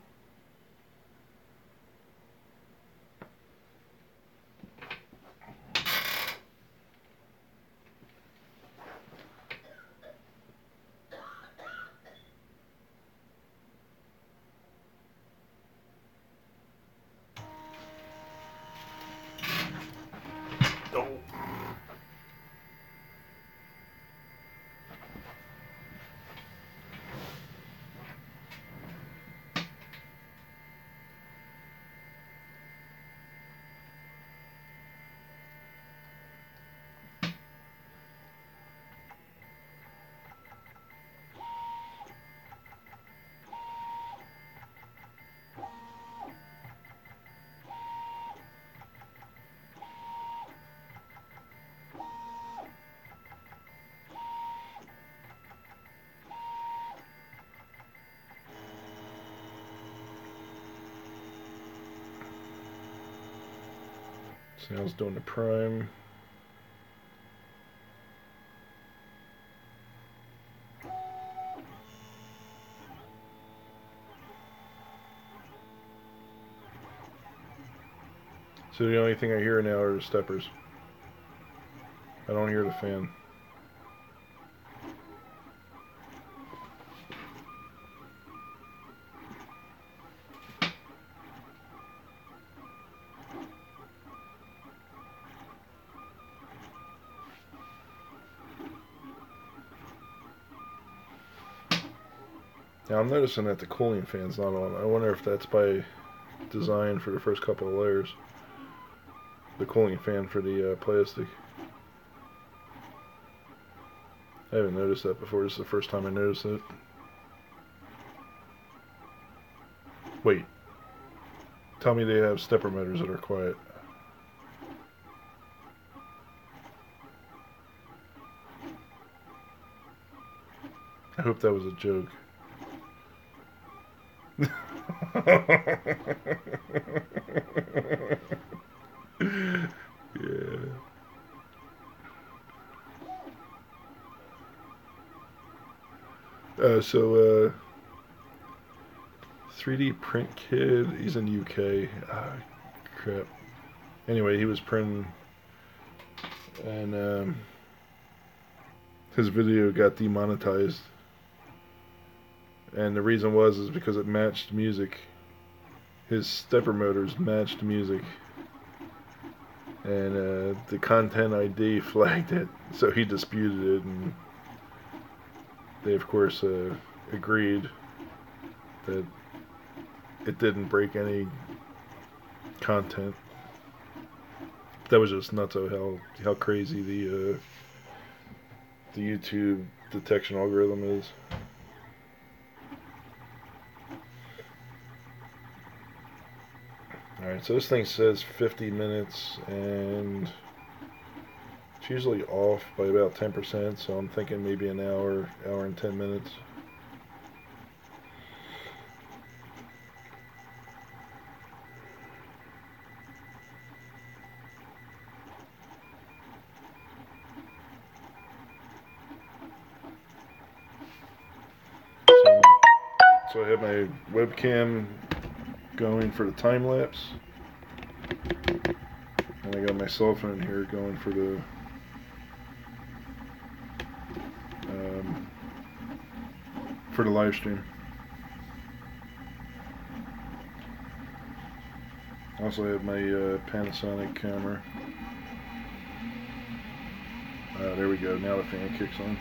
So now it's doing the prime. So the only thing I hear now are the steppers. I don't hear the fan. Now I'm noticing that the cooling fan's not on. I wonder if that's by design for the first couple of layers. The cooling fan for the plastic. I haven't noticed that before. This is the first time I noticed it. Wait. Tell me they have stepper motors that are quiet. I hope that was a joke. Yeah. 3D print kid, he's in UK. Ah, crap. Anyway, he was printing, and his video got demonetized. And the reason is because it matched music. His stepper motors matched music. And the content ID flagged it, so he disputed it, and they of course agreed that it didn't break any content. That was just nuts how crazy the YouTube detection algorithm is. Alright, so this thing says 50 minutes, and it's usually off by about 10%, so I'm thinking maybe an hour and 10 minutes. So I have my webcam going for the time lapse, and I got my cell phone here going for the live stream. Also, I have my Panasonic camera. There we go. Now the fan kicks on.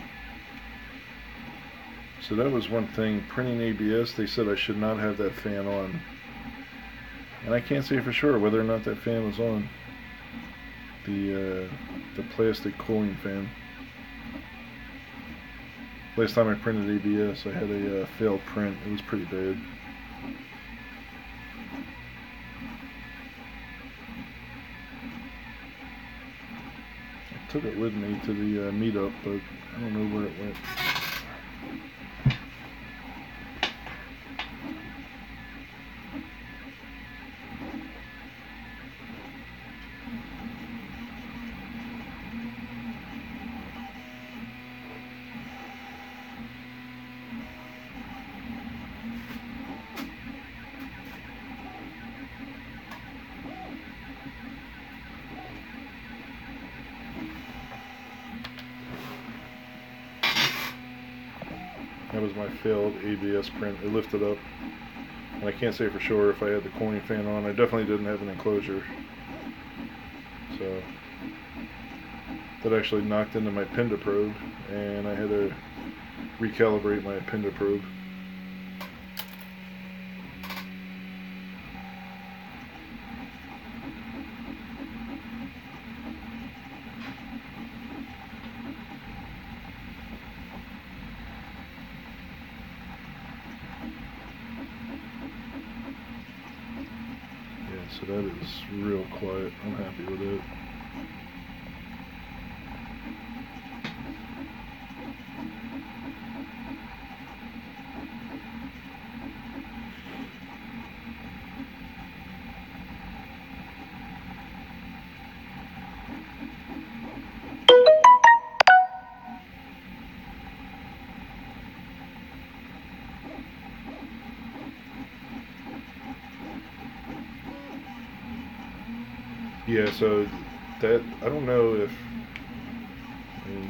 So that was one thing. Printing ABS, they said I should not have that fan on. And I can't say for sure whether or not that fan was on. The plastic cooling fan. Last time I printed ABS, I had a failed print. It was pretty bad. I took it with me to the meetup, but I don't know where it went. That was my failed ABS print. It lifted up, and I can't say for sure if I had the cooling fan on. I definitely didn't have an enclosure, so that actually knocked into my Pinda probe, and I had to recalibrate my Pinda probe. So that is real quiet. I'm happy with it. Yeah, so that, I don't know if, I mean,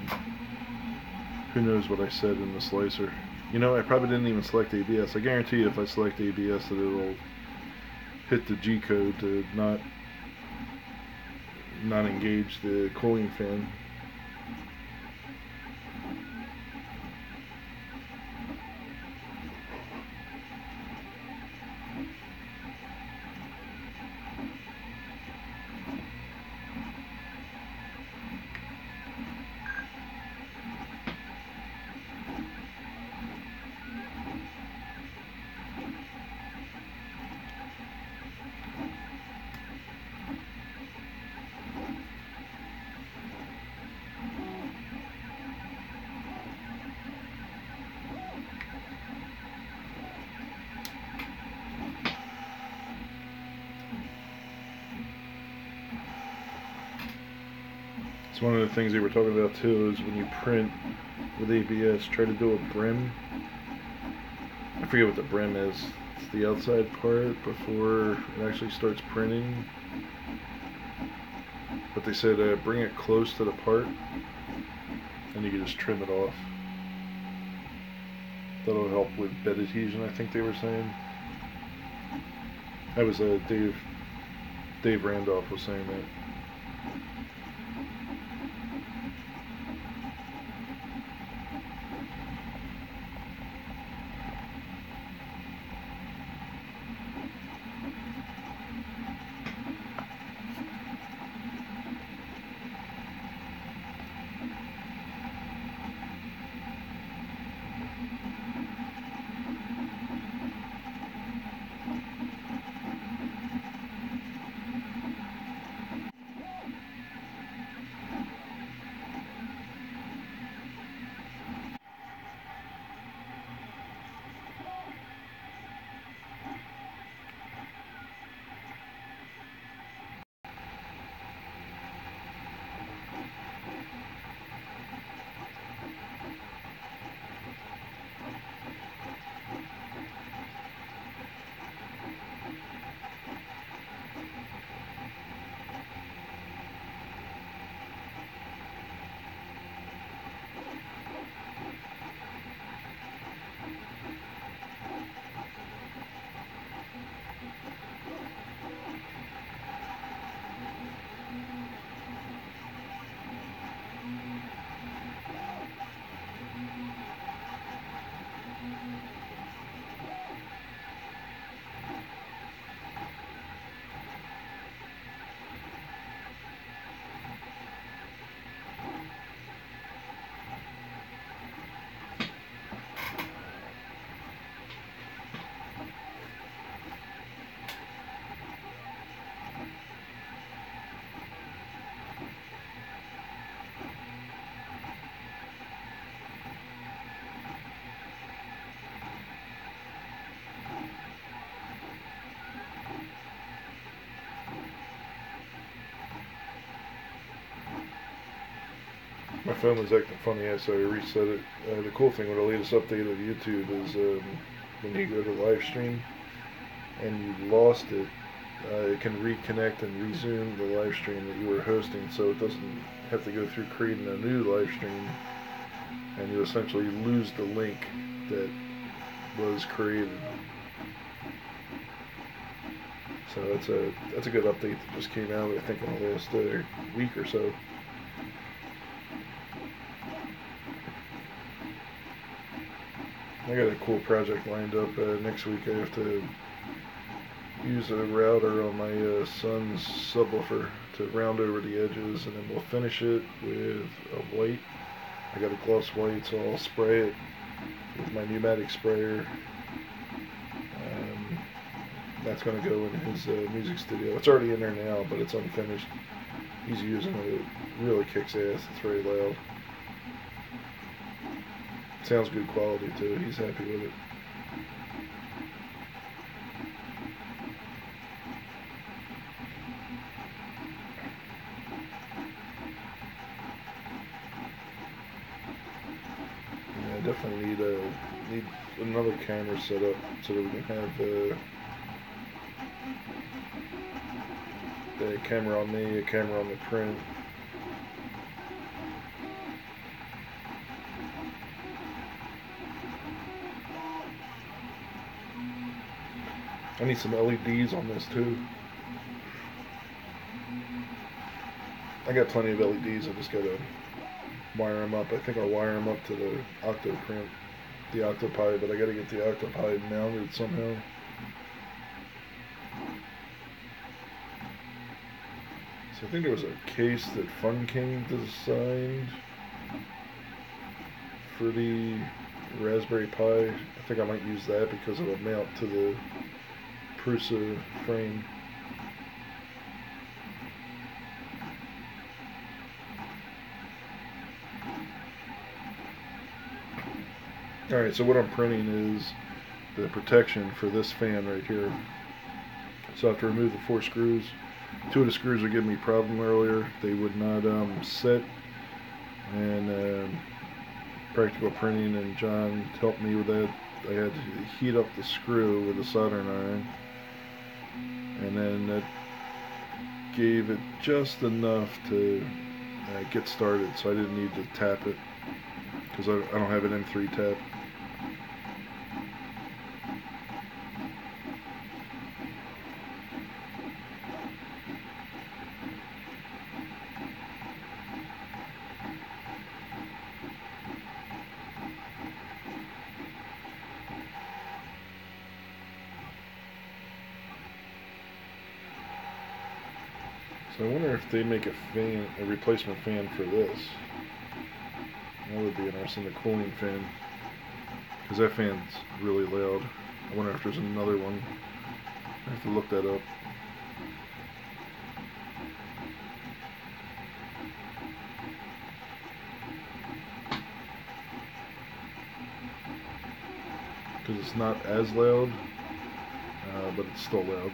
who knows what I said in the slicer. You know, I probably didn't even select ABS. I guarantee you if I select ABS that it'll hit the G code to not engage the cooling fan. It's one of the things they were talking about too, is when you print with ABS, try to do a brim. I forget what the brim is. It's the outside part before it actually starts printing. But they said bring it close to the part, and you can just trim it off. That'll help with bed adhesion, I think they were saying. That was Dave Randolph was saying that. My phone was acting funny, so I reset it. The cool thing with the latest update of YouTube is when you go to live stream and you lost it, it can reconnect and resume the live stream that you were hosting, so it doesn't have to go through creating a new live stream, and you essentially lose the link that was created. So that's a good update that just came out, I think, in the last week or so. I got a cool project lined up next week. I have to use a router on my son's subwoofer to round over the edges, and then we'll finish it with a white. I got a gloss white, so I'll spray it with my pneumatic sprayer. That's going to go in his music studio. It's already in there now, but it's unfinished. He's using it. It really kicks ass. It's very loud. Sounds good quality too. He's happy with it. Yeah, I definitely need another camera set up so that we can have a camera on me, a camera on the print. I need some LEDs on this too. I got plenty of LEDs, I just gotta wire them up. I think I'll wire them up to the Octo print, the Octopi, but I gotta get the Octopi mounted somehow. So I think there was a case that Fun King designed for the Raspberry Pi. I think I might use that because it'll mount to the Prusa frame. Alright, so what I'm printing is the protection for this fan right here. So I have to remove the 4 screws, Two of the screws were giving me problem earlier. They would not set, and Practical Printing and John helped me with that. I had to heat up the screw with a soldering iron, and then that gave it just enough to get started, so I didn't need to tap it, because I don't have an M3 tap. So I wonder if they make a replacement fan for this. That would be interesting, the cooling fan, because that fan's really loud. I wonder if there's another one. I have to look that up. Because it's not as loud, but it's still loud.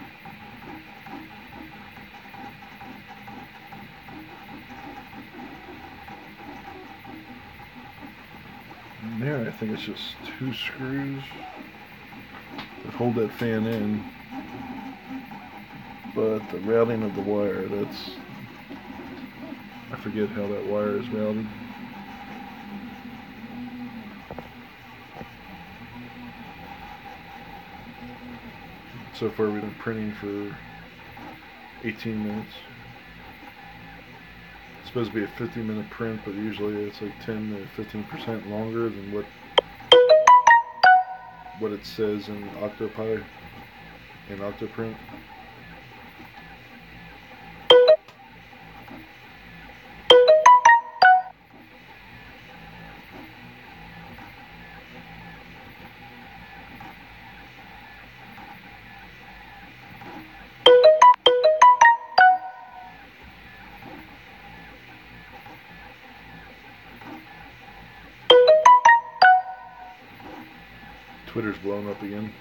And there, I think it's just 2 screws that hold that fan in. But the routing of the wire, I forget how that wire is routed. So far we've been printing for 18 minutes. It's supposed to be a 50-minute print, but usually it's like 10 to 15% longer than what it says in Octopi, in Octoprint. Twitter's blown up again.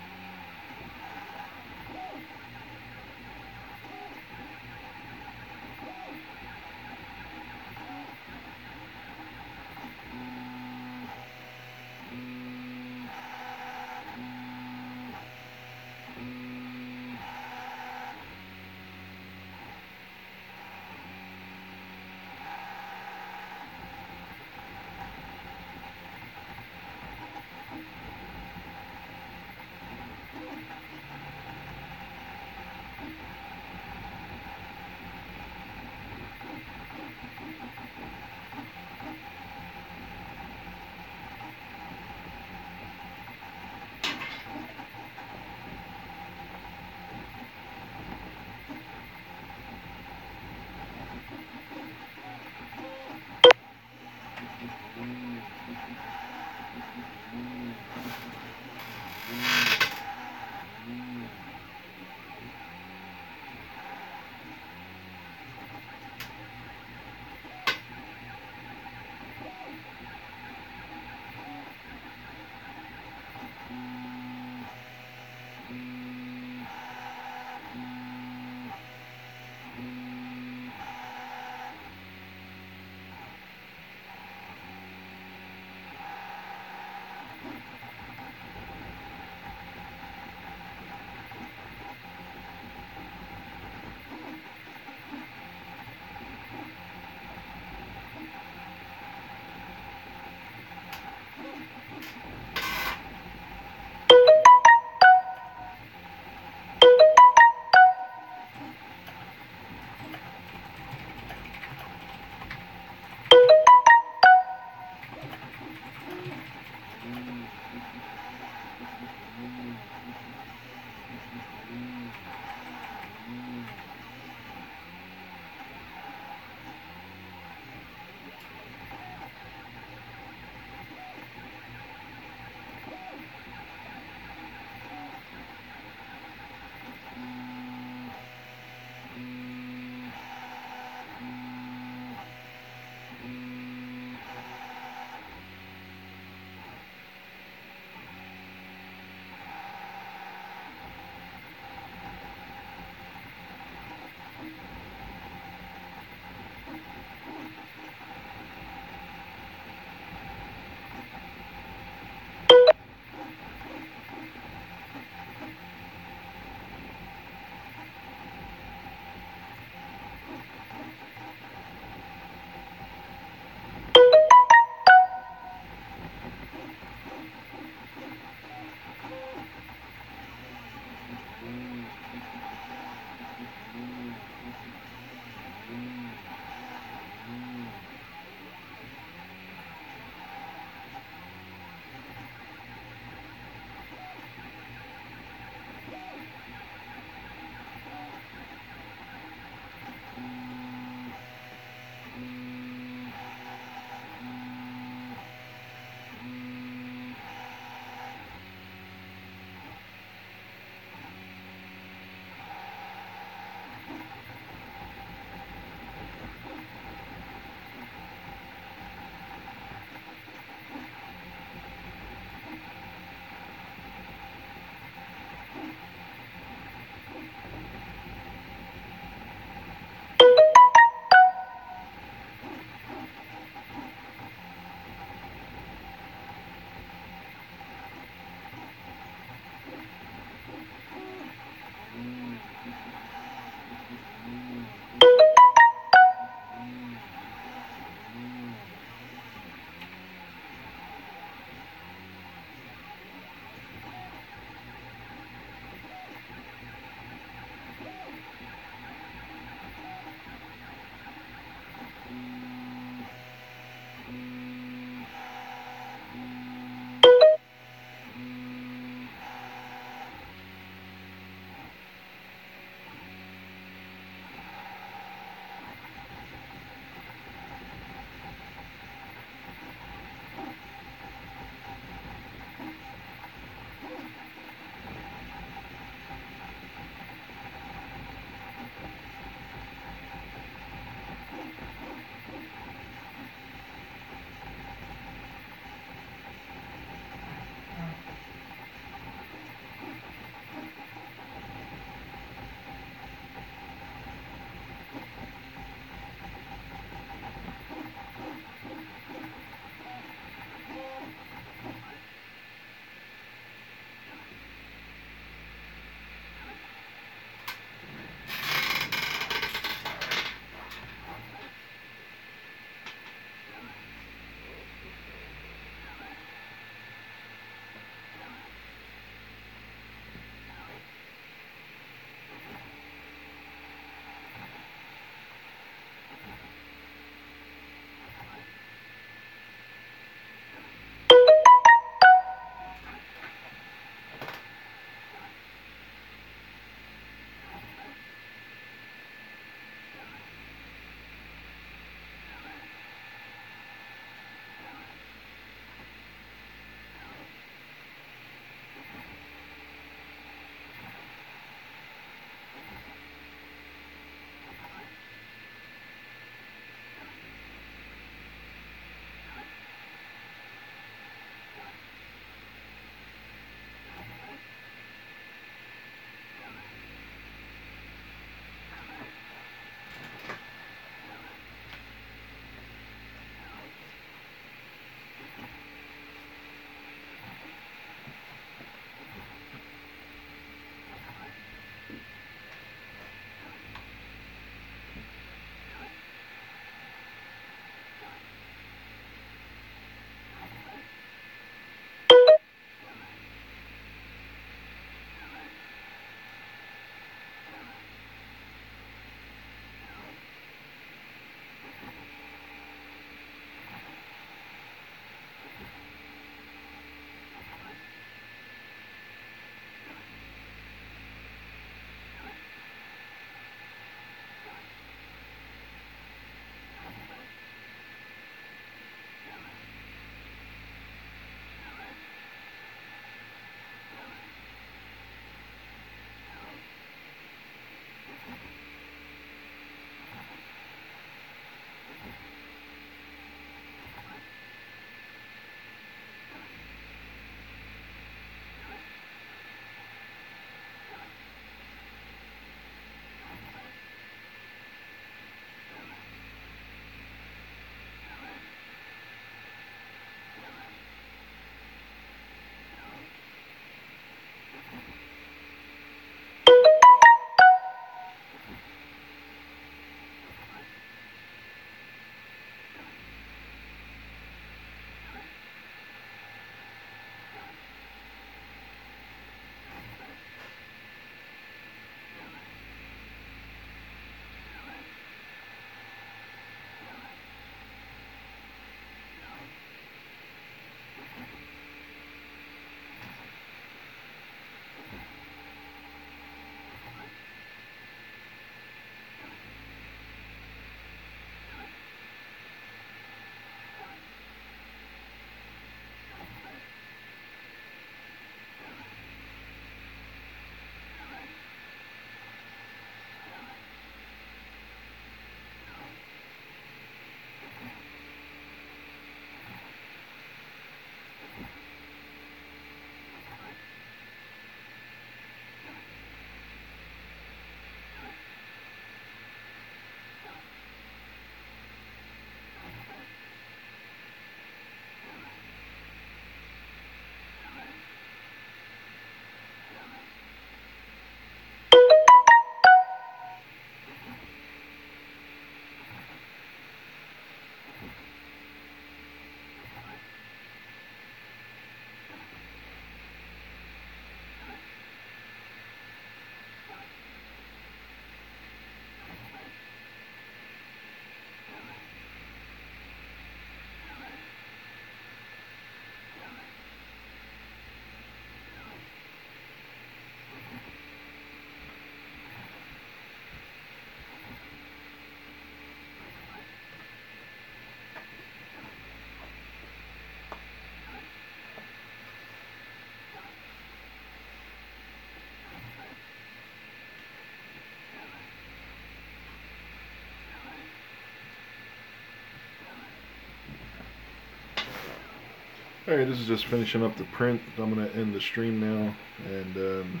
Alright, this is just finishing up the print. I'm going to end the stream now, and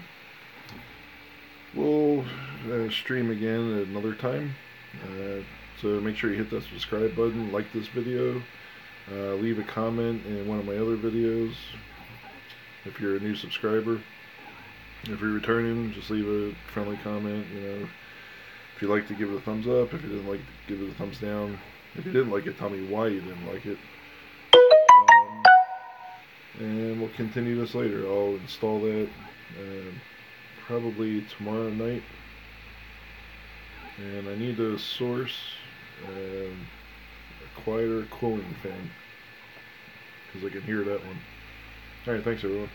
we'll stream again at another time. So make sure you hit that subscribe button, like this video, leave a comment in one of my other videos if you're a new subscriber. If you're returning, just leave a friendly comment. You know, if you like to give it a thumbs up, if you didn't like, give it a thumbs down. If you didn't like it, tell me why you didn't like it. And we'll continue this later. I'll install that probably tomorrow night. And I need to source a quieter cooling fan, because I can hear that one. Alright, thanks everyone.